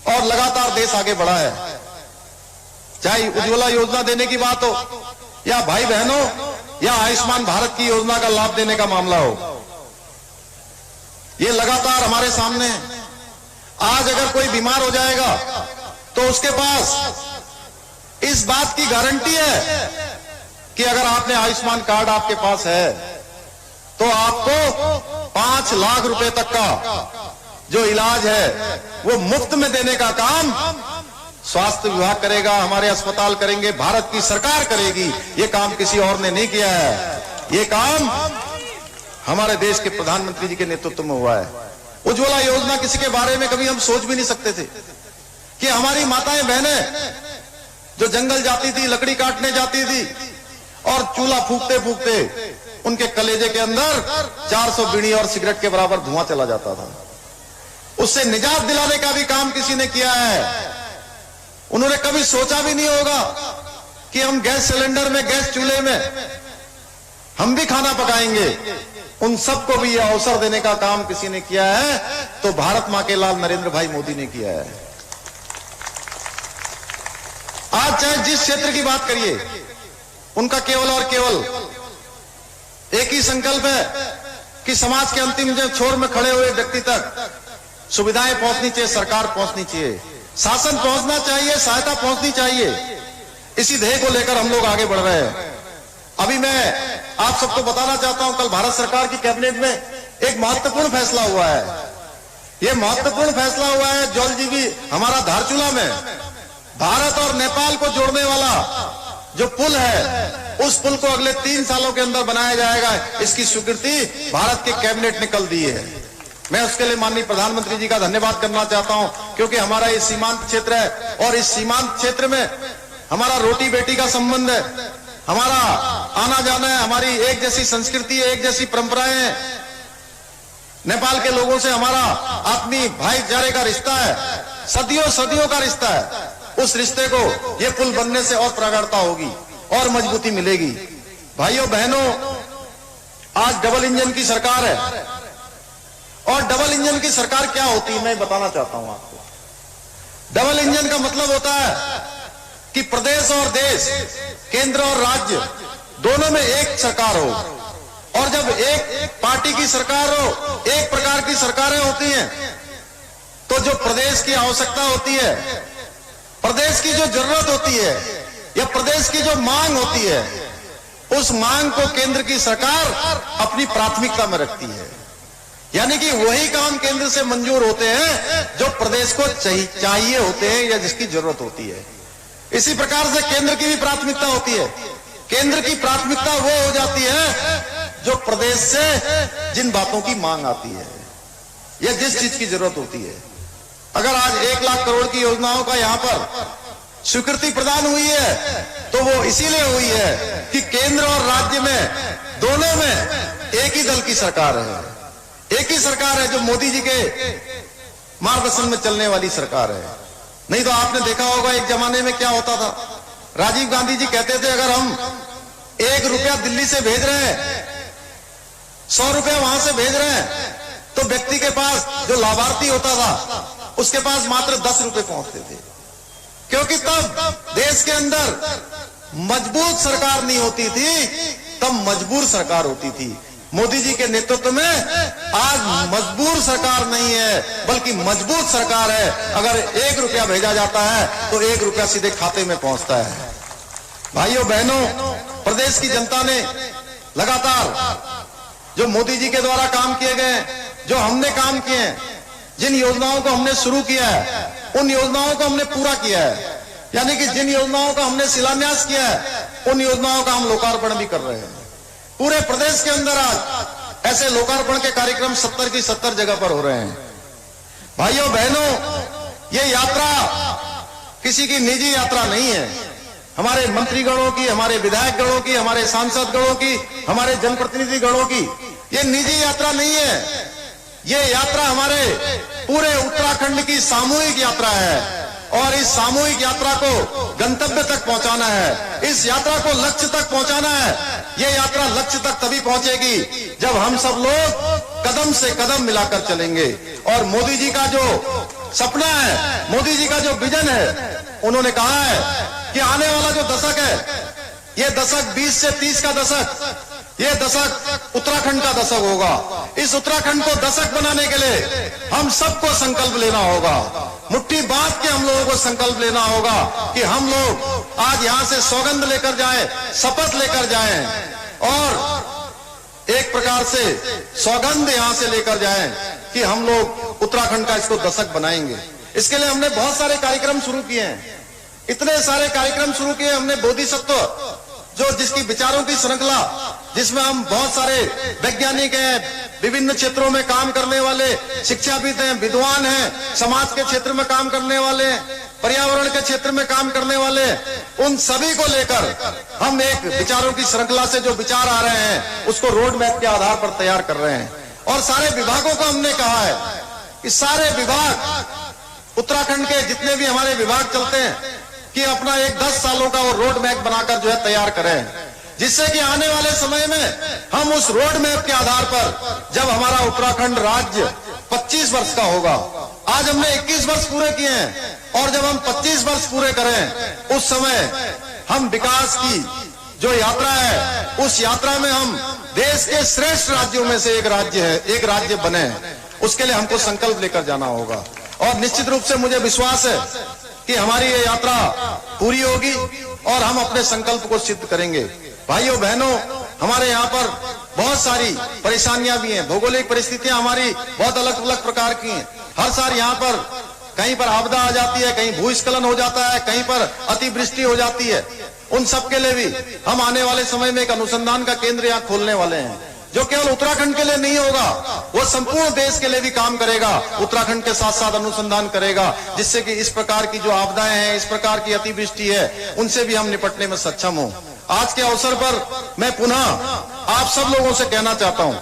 और लगातार देश आगे बढ़ा है। चाहे उज्ज्वला योजना देने की बात हो या भाई बहनों या आयुष्मान भारत की योजना का लाभ देने का मामला हो, ये लगातार हमारे सामने है। आज अगर कोई बीमार हो जाएगा तो उसके पास इस बात की गारंटी है कि अगर आपने आयुष्मान कार्ड आपके पास है तो आपको 5 लाख रुपए तक का जो इलाज है वो मुफ्त में देने का काम स्वास्थ्य विभाग करेगा, हमारे अस्पताल करेंगे, भारत की सरकार करेगी। ये काम किसी और ने नहीं किया है, ये काम हमारे देश के प्रधानमंत्री जी के नेतृत्व में हुआ है। उज्ज्वला योजना किसी के बारे में कभी हम सोच भी नहीं सकते थे कि हमारी माताएं बहनें जो जंगल जाती थी, लकड़ी काटने जाती थी और चूल्हा फूकते फूकते उनके कलेजे के अंदर 400 बीड़ी और सिगरेट के बराबर धुआं चला जाता था, उससे निजात दिलाने का भी काम किसी ने किया है। उन्होंने कभी सोचा भी नहीं होगा कि हम गैस सिलेंडर में, गैस चूल्हे में हम भी खाना पकाएंगे। उन सबको भी यह अवसर देने का काम किसी ने किया है तो भारत मां के लाल नरेंद्र भाई मोदी ने किया है। आज चाहे जिस क्षेत्र की बात करिए, उनका केवल और केवल एक ही संकल्प है कि समाज के अंतिम छोर में खड़े हुए व्यक्ति तक सुविधाएं पहुंचनी चाहिए, सरकार पहुंचनी चाहिए, शासन पहुंचना चाहिए, सहायता पहुंचनी चाहिए। इसी ध्येय को लेकर हम लोग आगे बढ़ रहे हैं। अभी मैं आप सबको बताना चाहता हूं, कल भारत सरकार की कैबिनेट में एक महत्वपूर्ण फैसला हुआ है। यह महत्वपूर्ण फैसला हुआ है जल जीवी हमारा धारचूला में भारत और नेपाल को जोड़ने वाला जो पुल है, उस पुल को अगले 3 सालों के अंदर बनाया जाएगा। इसकी स्वीकृति भारत के कैबिनेट ने कल दी है। मैं उसके लिए माननीय प्रधानमंत्री जी का धन्यवाद करना चाहता हूं, क्योंकि हमारा ये सीमांत क्षेत्र है और इस सीमांत क्षेत्र में हमारा रोटी बेटी का संबंध है, हमारा आना जाना है, हमारी एक जैसी संस्कृति है, एक जैसी परंपराएं हैं। नेपाल के लोगों से हमारा आत्मीय भाईचारे का रिश्ता है, सदियों सदियों का रिश्ता है। उस रिश्ते को ये पुल बनने से और प्रगाढ़ता होगी और मजबूती मिलेगी। भाइयों बहनों, आज डबल इंजन की सरकार है और डबल इंजन की सरकार क्या होती है मैं बताना चाहता हूं आपको। डबल इंजन का मतलब होता है कि प्रदेश और देश, केंद्र और राज्य दोनों में एक सरकार हो, और जब एक पार्टी की सरकार हो, एक प्रकार की सरकारें होती हैं, तो जो प्रदेश की आवश्यकता होती है, प्रदेश की जो जरूरत होती है या प्रदेश की जो मांग होती है, उस मांग को केंद्र की सरकार अपनी प्राथमिकता में रखती है। यानी कि वही काम केंद्र से मंजूर होते हैं जो प्रदेश को चाहिए होते हैं या जिसकी जरूरत होती है। इसी प्रकार से केंद्र की भी प्राथमिकता होती है। केंद्र की प्राथमिकता वो हो जाती है जो प्रदेश से जिन बातों की मांग आती है या जिस चीज की जरूरत होती है। अगर आज 1 लाख करोड़ की योजनाओं का यहां पर स्वीकृति प्रदान हुई है, तो वो इसीलिए हुई है कि केंद्र और राज्य में दोनों में एक ही दल की सरकार है, एक ही सरकार है जो मोदी जी के मार्गदर्शन में चलने वाली सरकार है। नहीं तो आपने देखा होगा एक जमाने में क्या होता था, राजीव गांधी जी कहते थे अगर हम 1 रुपया दिल्ली से भेज रहे हैं, 100 रुपया वहां से भेज रहे हैं, तो व्यक्ति के पास जो लाभार्थी होता था उसके पास मात्र 10 रुपए पहुंचते थे, क्योंकि तब देश के अंदर मजबूत सरकार नहीं होती थी, तब मजबूर सरकार होती थी। मोदी जी के नेतृत्व में आज मजबूर सरकार नहीं है बल्कि मजबूत सरकार है। अगर 1 रुपया भेजा जाता है तो 1 रुपया सीधे खाते में पहुंचता है। भाइयों बहनों, प्रदेश की जनता ने लगातार जो मोदी जी के द्वारा काम किए गए, जो हमने काम किए हैं, जिन योजनाओं को हमने शुरू किया है, उन योजनाओं को हमने पूरा किया है। यानी कि जिन योजनाओं का हमने शिलान्यास किया है, उन योजनाओं का हम लोकार्पण भी कर रहे हैं। पूरे प्रदेश के अंदर आज ऐसे लोकार्पण के कार्यक्रम 70 की 70 जगह पर हो रहे हैं। भाइयों बहनों, ये यात्रा किसी की निजी यात्रा नहीं है। हमारे मंत्रीगणों की, हमारे विधायक गणों की, हमारे सांसद गणों की, हमारे जनप्रतिनिधि गणों की ये निजी यात्रा नहीं है। ये यात्रा हमारे पूरे उत्तराखंड की सामूहिक यात्रा है और इस सामूहिक यात्रा को गंतव्य तक पहुंचाना है, इस यात्रा को लक्ष्य तक पहुंचाना है। ये यात्रा लक्ष्य तक तभी पहुंचेगी जब हम सब लोग कदम से कदम मिलाकर चलेंगे। और मोदी जी का जो सपना है, मोदी जी का जो विजन है, उन्होंने कहा है कि आने वाला जो दशक है, ये दशक 20 से 30 का दशक, ये दशक उत्तराखंड का दशक होगा। इस उत्तराखंड को दशक बनाने के लिए हम सबको संकल्प लेना होगा, मुट्ठी बांध के हम लोगों को संकल्प लेना होगा कि हम लोग आज यहां से सौगंध लेकर जाएं, शपथ लेकर जाएं और एक प्रकार से सौगंध यहां से लेकर जाएं कि हम लोग उत्तराखंड का इसको दशक बनाएंगे। इसके लिए हमने बहुत सारे कार्यक्रम शुरू किए हैं, इतने सारे कार्यक्रम शुरू किए हमने। बोधिसत्व जो जिसकी विचारों की श्रृंखला, जिसमें हम बहुत सारे वैज्ञानिक हैं, विभिन्न क्षेत्रों में काम करने वाले शिक्षाविद हैं, विद्वान हैं, समाज के क्षेत्र में काम करने वाले, पर्यावरण के क्षेत्र में काम करने वाले, उन सभी को लेकर हम एक विचारों की श्रृंखला से जो विचार आ रहे हैं उसको रोड मैप के आधार पर तैयार कर रहे हैं। और सारे विभागों को हमने कहा है कि सारे विभाग, उत्तराखंड के जितने भी हमारे विभाग चलते हैं, कि अपना एक 10 सालों का वो रोड मैप बनाकर जो है तैयार करें, जिससे कि आने वाले समय में हम उस रोड मैप के आधार पर जब हमारा उत्तराखंड राज्य 25 वर्ष का होगा, आज हमने 21 वर्ष पूरे किए हैं, और जब हम 25 वर्ष पूरे करें उस समय हम विकास की जो यात्रा है, उस यात्रा में हम देश के श्रेष्ठ राज्यों में से एक राज्य बने। उसके लिए हमको संकल्प लेकर जाना होगा और निश्चित रूप से मुझे विश्वास है कि हमारी ये यात्रा पूरी होगी और हम अपने संकल्प को सिद्ध करेंगे। भाइयों बहनों, हमारे यहाँ पर बहुत सारी परेशानियां भी हैं, भौगोलिक परिस्थितियां हमारी बहुत अलग अलग प्रकार की हैं। हर साल यहाँ पर कहीं पर आपदा आ जाती है, कहीं भूस्खलन हो जाता है, कहीं पर अतिवृष्टि हो जाती है। उन सब के लिए भी हम आने वाले समय में एक अनुसंधान का केंद्र यहाँ खोलने वाले हैं, जो केवल उत्तराखंड के लिए नहीं होगा, वो संपूर्ण देश के लिए भी काम करेगा, उत्तराखंड के साथ साथ अनुसंधान करेगा, जिससे कि इस प्रकार की जो आपदाएं हैं, इस प्रकार की अतिवृष्टि है, उनसे भी हम निपटने में सक्षम हो। आज के अवसर पर मैं पुनः आप सब लोगों से कहना चाहता हूं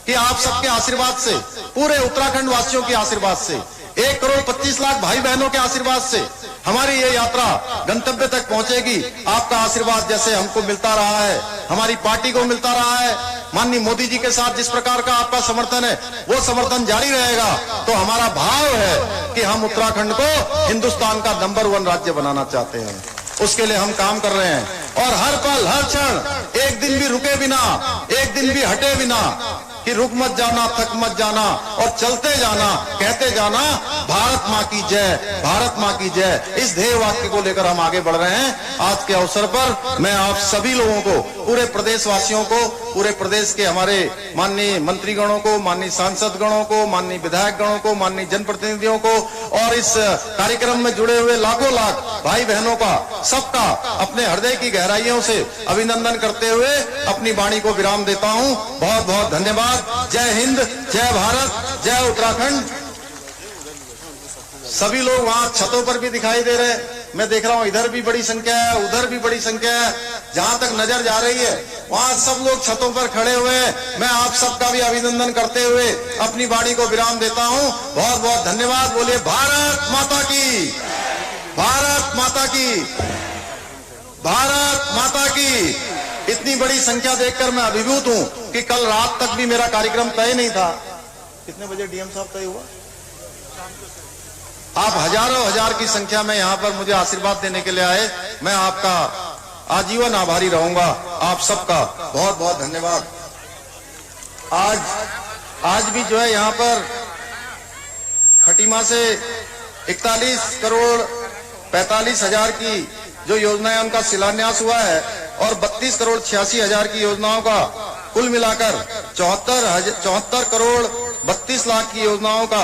कि आप सबके आशीर्वाद से, पूरे उत्तराखंड वासियों के आशीर्वाद से, 1,25,00,000 भाई बहनों के आशीर्वाद से हमारी ये यात्रा गंतव्य तक पहुंचेगी। आपका आशीर्वाद जैसे हमको मिलता रहा है, हमारी पार्टी को मिलता रहा है, माननीय मोदी जी के साथ जिस प्रकार का आपका समर्थन है, वो समर्थन जारी रहेगा। तो हमारा भाव है कि हम उत्तराखंड को हिंदुस्तान का नंबर 1 राज्य बनाना चाहते हैं, उसके लिए हम काम कर रहे हैं। और हर पल हर क्षण एक दिन भी रुके बिना, एक दिन भी हटे बिना कि रुक मत जाना, थक मत जाना और चलते जाना, कहते जाना भारत मां की जय, भारत मां की जय। इस ध्येय वाक्य को लेकर हम आगे बढ़ रहे हैं। आज के अवसर पर मैं आप सभी लोगों को, पूरे प्रदेशवासियों को, पूरे प्रदेश के हमारे माननीय मंत्रीगणों को, माननीय सांसद गणों को, माननीय विधायक गणों को, माननीय जनप्रतिनिधियों को और इस कार्यक्रम में जुड़े हुए लाखों लाख भाई बहनों का, सबका अपने हृदय की गहराइयों से अभिनंदन करते हुए अपनी वाणी को विराम देता हूं। बहुत बहुत धन्यवाद। जय हिंद, जय भारत, जय उत्तराखंड। सभी लोग वहां छतों पर भी दिखाई दे रहे हैं, मैं देख रहा हूं इधर भी बड़ी संख्या है, उधर भी बड़ी संख्या है, जहां तक नजर जा रही है वहां सब लोग छतों पर खड़े हुए हैं। मैं आप सबका भी अभिनंदन करते हुए अपनी वाणी को विराम देता हूं। बहुत बहुत धन्यवाद। बोलिए भारत माता की, भारत माता की, भारत माता की। इतनी बड़ी संख्या देखकर मैं अभिभूत हूं कि कल रात तक भी मेरा कार्यक्रम तय नहीं था। कितने बजे डीएम साहब तय हुआ? आप हजारों हजार की संख्या में यहां पर मुझे आशीर्वाद देने के लिए आए। मैं आपका आजीवन आभारी रहूंगा। आप सबका बहुत बहुत धन्यवाद। आज भी जो है यहां पर खटीमा से 41 करोड़ 45 हजार की जो योजनाएं उनका शिलान्यास हुआ है और 32 करोड़ 86 हजार की योजनाओं का कुल मिलाकर 74 करोड़ 32 लाख की योजनाओं का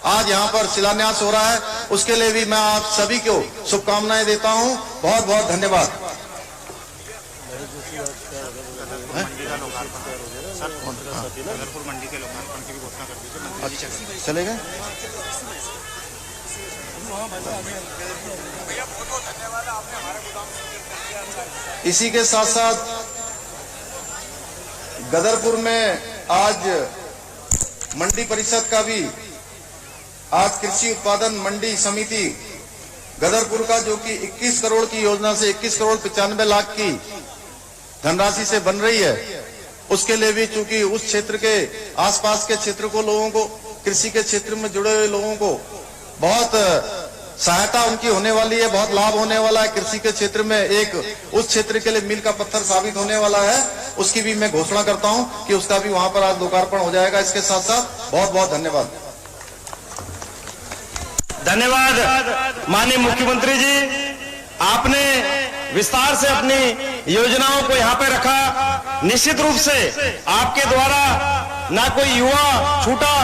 आज यहाँ पर शिलान्यास हो रहा है। उसके लिए भी मैं आप सभी को शुभकामनाएं देता हूँ। बहुत बहुत धन्यवाद। चले गए? इसी के साथ साथ गदरपुर में आज मंडी परिषद का भी, आज कृषि उत्पादन मंडी समिति गदरपुर का, जो कि 21 करोड़ की योजना से 21 करोड़ 95 लाख की धनराशि से बन रही है, उसके लिए भी चूंकि उस क्षेत्र के आसपास के क्षेत्र को, लोगों को, कृषि के क्षेत्र में जुड़े हुए लोगों को बहुत सहायता उनकी होने वाली है, बहुत लाभ होने वाला है। कृषि के क्षेत्र में एक उस क्षेत्र के लिए मील का पत्थर साबित होने वाला है। उसकी भी मैं घोषणा करता हूं कि उसका भी वहां पर आज लोकार्पण हो जाएगा। इसके साथ साथ बहुत बहुत धन्यवाद। धन्यवाद माननीय मुख्यमंत्री जी, आपने विस्तार से अपनी योजनाओं को यहाँ पे रखा। निश्चित रूप से आपके द्वारा ना कोई युवा छूटा,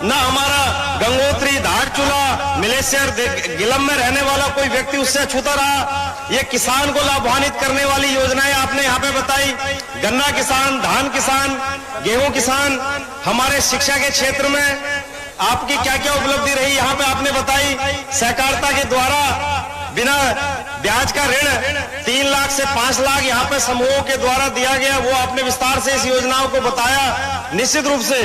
ना हमारा गंगोत्री, धारचूला, मिलेशियर, गिलम में रहने वाला कोई व्यक्ति उससे छूता रहा। ये किसान को लाभान्वित करने वाली योजनाएं आपने यहाँ पे बताई। गन्ना किसान, धान किसान, गेहूं किसान, हमारे शिक्षा के क्षेत्र में आपकी क्या क्या उपलब्धि रही यहाँ पे आपने बताई। सहकारिता के द्वारा बिना ब्याज का ऋण 3 लाख से 5 लाख यहाँ पे समूहों के द्वारा दिया गया, वो आपने विस्तार से इस योजनाओं को बताया। निश्चित रूप से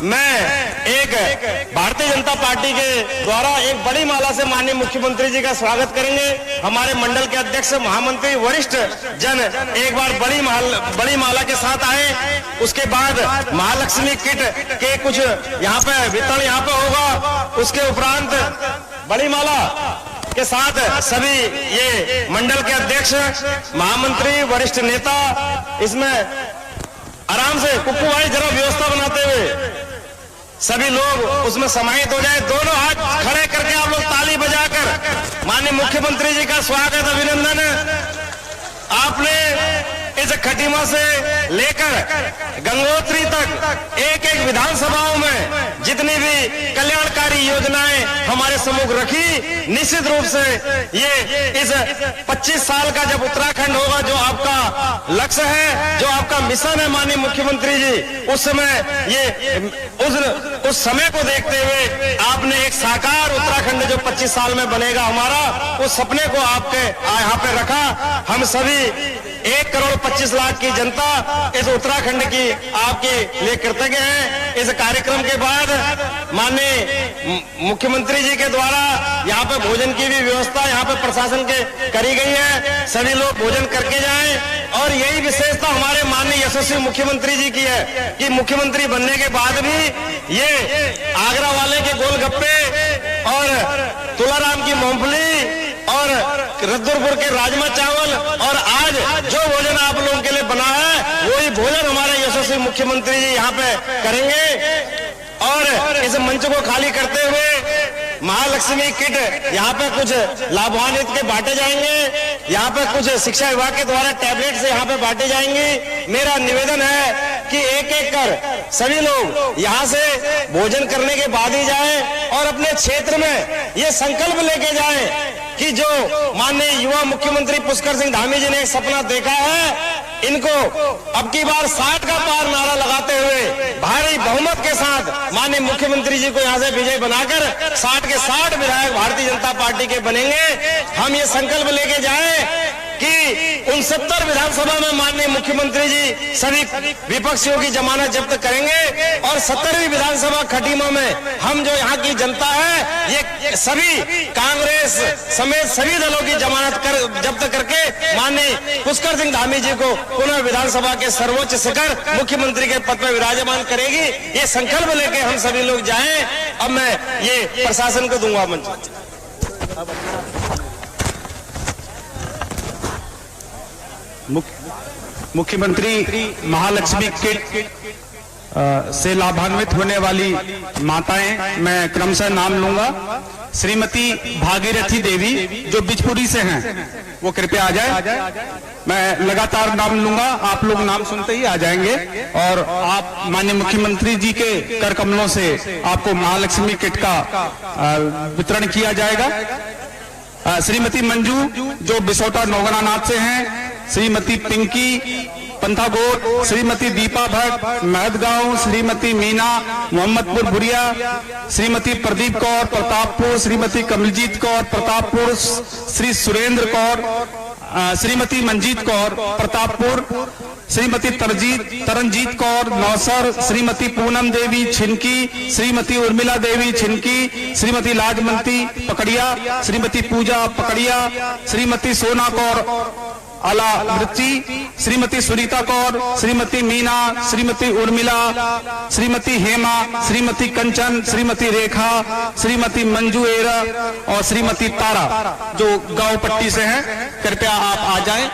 मैं एक भारतीय जनता पार्टी के द्वारा एक बड़ी माला से माननीय मुख्यमंत्री जी का स्वागत करेंगे। हमारे मंडल के अध्यक्ष, महामंत्री, वरिष्ठ जन एक बार बड़ी माला के साथ आए। उसके बाद महालक्ष्मी किट के कुछ यहाँ पे वितरण यहाँ पे होगा। उसके उपरांत बड़ी माला के साथ सभी ये मंडल के अध्यक्ष, महामंत्री, वरिष्ठ नेता इसमें आराम से, कुक्कू भाई जरा व्यवस्था बनाते हुए सभी लोग उसमें समाहित हो जाए। दोनों हाथ खड़े करके आप लोग ताली बजाकर माननीय मुख्यमंत्री जी का स्वागत, अभिनंदन आपने इस खटीमा से लेकर गंगोत्री तक एक एक विधानसभाओं में जितनी भी कल्याणकारी योजनाएं हमारे सम्मुख रखी, निश्चित रूप से ये इस 25 साल का जब उत्तराखंड होगा, जो आपका लक्ष्य है, जो आपका मिशन है माननीय मुख्यमंत्री जी, उस समय ये उस समय को देखते हुए आपने एक साकार उत्तराखंड जो 25 साल में बनेगा हमारा, उस सपने को आपके यहाँ पे रखा। हम सभी 1 करोड़ 25 लाख की जनता इस उत्तराखंड की आपके लिए कृतज्ञ है। इस कार्यक्रम के बाद माननीय मुख्यमंत्री जी के द्वारा यहाँ पे भोजन की भी व्यवस्था यहाँ पे प्रशासन के करी गई है, सभी लोग भोजन करके जाएं। और यही विशेषता हमारे माननीय यशस्वी मुख्यमंत्री जी की है कि मुख्यमंत्री बनने के बाद भी ये आगरा वाले के गोलगप्पे और तुलाराम की मूंगफली और रद्दुरपुर के राजमा चावल और आज जो भोजन आप लोगों के लिए बना है, वही भोजन हमारे यशस्वी मुख्यमंत्री जी यहाँ पे करेंगे। और इस मंच को खाली करते हुए महालक्ष्मी किट यहाँ पे कुछ लाभान्वित के बांटे जाएंगे, यहाँ पे कुछ शिक्षा विभाग के द्वारा टैबलेट से यहाँ पे बांटे जाएंगे। मेरा निवेदन है कि एक एक कर सभी लोग यहाँ से भोजन करने के बाद ही जाएं और अपने क्षेत्र में ये संकल्प लेके जाएं कि जो माननीय युवा मुख्यमंत्री पुष्कर सिंह धामी जी ने एक सपना देखा है, इनको अब की बार 60 का पार नारा लगाते हुए भारी बहुमत के साथ माननीय मुख्यमंत्री जी को यहाँ से विजय बनाकर 60 के 60 विधायक भारतीय जनता पार्टी के बनेंगे। हम ये संकल्प लेके जाएं कि 69 विधानसभा में माननीय मुख्यमंत्री जी सभी विपक्षियों की जमानत जब्त करेंगे और 70वीं विधानसभा खटीमा में हम जो यहाँ की जनता है, ये सभी कांग्रेस समेत सभी दलों की जमानत जब्त करके माननीय पुष्कर सिंह धामी जी को पुनः विधानसभा के सर्वोच्च शिखर मुख्यमंत्री के पद पर विराजमान करेगी। ये संकल्प लेके हम सभी लोग जाएं। अब मैं ये प्रशासन को दूंगा मंच। मुख्यमंत्री महालक्ष्मी किट से लाभान्वित होने वाली माताएं, मैं क्रमशः नाम लूंगा। श्रीमती भागीरथी देवी जो बिजपुरी से हैं, वो कृपया आ जाए। मैं लगातार नाम लूंगा, आप लोग नाम सुनते ही आ जाएंगे और आप माननीय मुख्यमंत्री जी के कर कमलों से आपको महालक्ष्मी किट का वितरण किया जाएगा। श्रीमती मंजू जो बिसौटा नौगनानाथ से हैं, श्रीमती पिंकी पंथागोट, श्रीमती दीपा भट्ट महदगांव, श्रीमती मीना मोहम्मदपुर बुरिया, श्रीमती प्रदीप कौर प्रतापपुर, श्रीमती कमलजीत कौर प्रतापपुर, श्री सुरेंद्र कौर, श्रीमती मंजीत कौर प्रतापपुर, श्रीमती तरनजीत कौर नौसर, श्रीमती पूनम देवी छिनकी, श्रीमती उर्मिला देवी छिनकी, श्रीमती लाजमंती पकड़िया, श्रीमती पूजा पकड़िया, श्रीमती सोना कौर आला मृत्यु, श्रीमती सुनीता कौर, श्रीमती मीना, श्रीमती उर्मिला, श्रीमती हेमा, श्रीमती कंचन, श्रीमती रेखा, श्रीमती मंजू एरा और श्रीमती तारा जो गांव पट्टी से हैं, कृपया आप आ जाएं।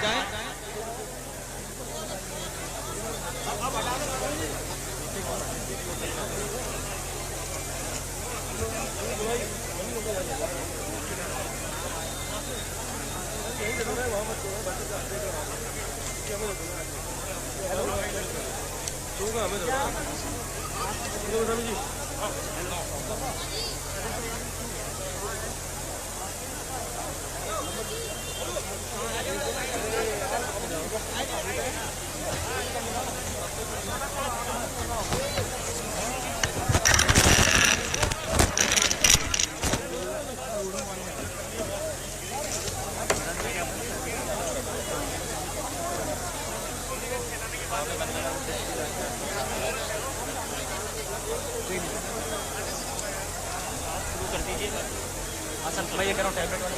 मैं ये कह रहा हूँ टैबलेट वाले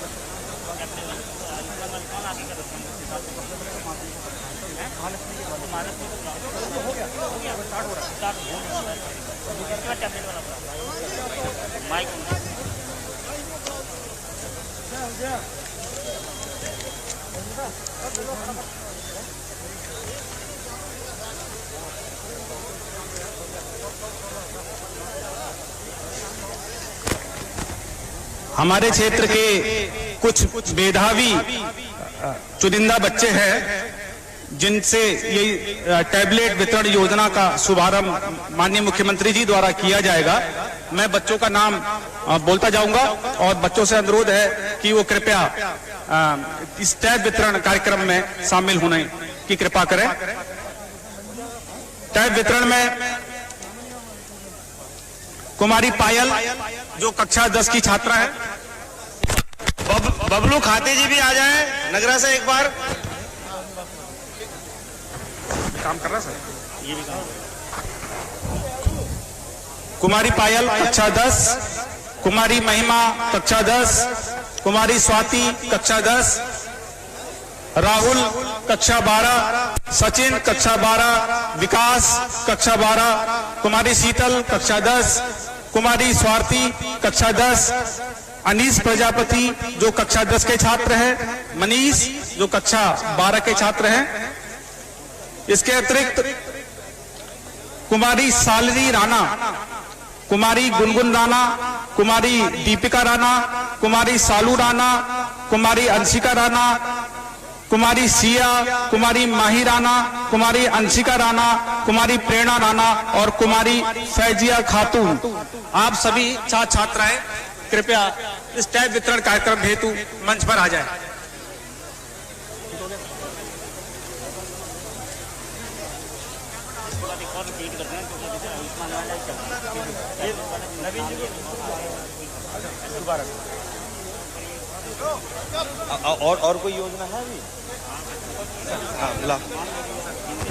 हमारे क्षेत्र के कुछ मेधावी चुनिंदा बच्चे हैं जिनसे ये टैबलेट वितरण योजना का शुभारंभ माननीय मुख्यमंत्री जी द्वारा किया जाएगा। मैं बच्चों का नाम बोलता जाऊंगा और बच्चों से अनुरोध है कि वो कृपया इस टैब वितरण कार्यक्रम में शामिल होने की कृपा करें। टैब वितरण में कुमारी पायल जो कक्षा 10 की छात्रा है। बबलू खाते जी भी आ जाए नगरा से एक बार। काम कर रहा सर ये भी काम। कुमारी पायल कक्षा 10, कुमारी महिमा कक्षा 10, कुमारी स्वाति कक्षा 10, राहुल कक्षा 12, सचिन कक्षा 12, विकास कक्षा 12, कुमारी शीतल कक्षा 10, कुमारी स्वाति कक्षा 10, अनीस प्रजापति जो कक्षा 10 के छात्र हैं, मनीष जो कक्षा 12 के छात्र हैं। इसके अतिरिक्त कुमारी सालनी राणा, कुमारी गुनगुन राणा, कुमारी दीपिका राणा, कुमारी सालू राणा, कुमारी अंशिका राणा, कुमारी सिया, कुमारी माही राणा, कुमारी अंशिका राणा, कुमारी प्रेरणा राणा और कुमारी फैजिया खातून, आप सभी छात्राएं कृपया इस टैब वितरण कार्यक्रम हेतु मंच पर आ जाएं। और कोई योजना है अभी?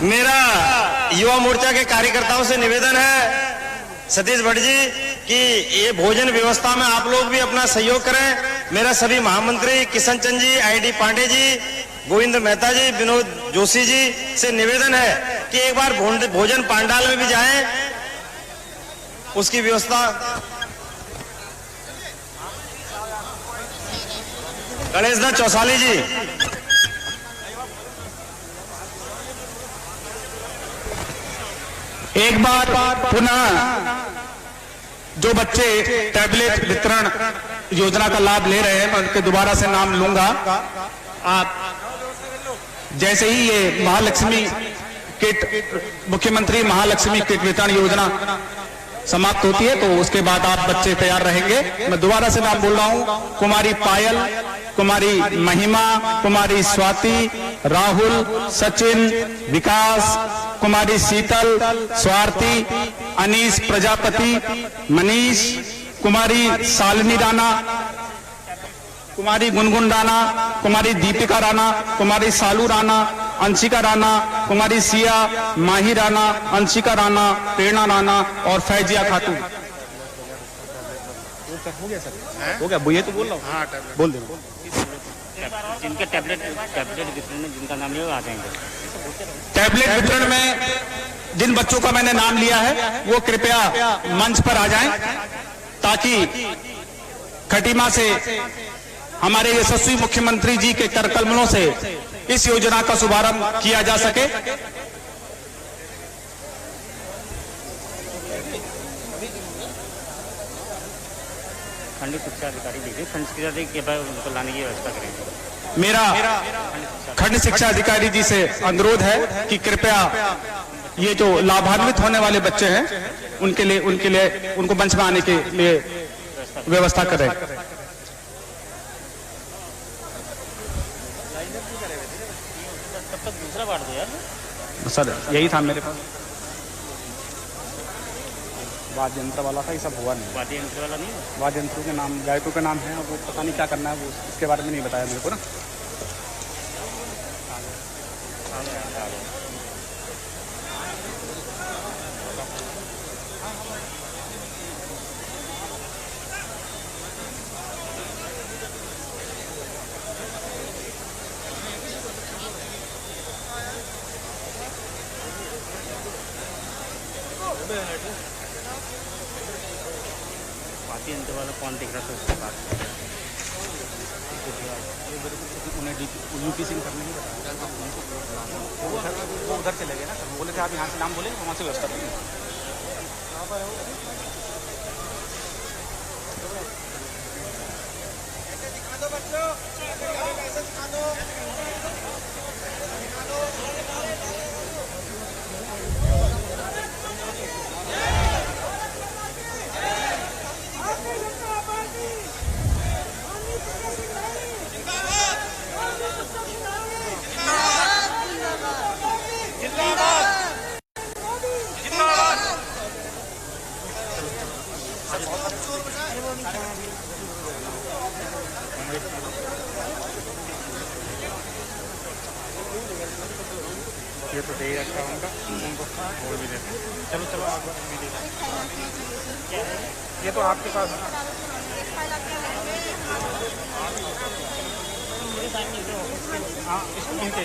मेरा युवा मोर्चा के कार्यकर्ताओं से निवेदन है सतीश भट्ट जी कि ये भोजन व्यवस्था में आप लोग भी अपना सहयोग करें। मेरा सभी महामंत्री किशन चंद जी, आईडी पांडे जी, गोविंद मेहता जी, विनोद जोशी जी से निवेदन है कि एक बार भोजन पांडाल में भी जाएं, उसकी व्यवस्था। गणेश दत्त चौसाली जी। एक बार पुनः जो बच्चे टैबलेट वितरण योजना का लाभ ले रहे हैं मैं उनके दोबारा से नाम लूंगा। आप जैसे ही ये महालक्ष्मी किट, मुख्यमंत्री महालक्ष्मी किट वितरण योजना समाप्त होती है तो उसके बाद आप बच्चे तैयार रहेंगे। मैं दोबारा से नाम बोल रहा हूं। कुमारी पायल, कुमारी महिमा, कुमारी स्वाति, राहुल, सचिन, विकास, कुमारी शीतल, स्वाति, अनीस प्रजापति, मनीष, कुमारी सालनी राणा, कुमारी गुनगुन राणा, कुमारी दीपिका राणा, कुमारी सालू राणा, अंशिका राणा, कुमारी सिया, माही राणा, अंशिका राणा, प्रेरणा राणा और फैजिया खातून। हो गया सर, हो गया। ये तो बोल रहा हूँ। हाँ, बोल दे। जिनके टैबलेट वितरण में जिनका नाम लिया आ जाएंगे। टैबलेट वितरण में जिन बच्चों का मैंने नाम लिया है वो कृपया मंच पर आ जाएं ताकि खटीमा से हमारे यशस्वी मुख्यमंत्री जी के कर कमलों से इस योजना का शुभारंभ किया जा सके। खंड शिक्षा अधिकारी देखिए, खंड शिक्षा अधिकारी के बाद उनको लाने की व्यवस्था करेंगे। मेरा खंड शिक्षा अधिकारी जी से अनुरोध है कि कृपया ये जो लाभान्वित होने वाले बच्चे हैं उनके लिए उनको मंच में आने के लिए व्यवस्था करें। तब तक दूसरा बांट दो यार। सर यही था मेरे पास। वाद्य यंत्र वाला था, ये सब हुआ नहीं। वाद्य यंत्र वाला नहीं है। वाद्य यंत्रों के नाम, गायकों के नाम है, वो पता नहीं क्या करना है, वो इसके बारे में नहीं बताया मेरे को ना। वाद्य यंत्र वाला कौन दिख रहा था उसके पास? उन्हें यूपीसी करने नहीं बताया, वो उधर चले गए ना सर। बोले थे आप यहाँ से नाम बोले, वहाँ से व्यवस्था करेंगे। दिखा दो बच्चों, ये तो दे ही रखा है उनका, उनको और भी देते हैं। चलो चलो आप ये तो आपके पास हाँ इनके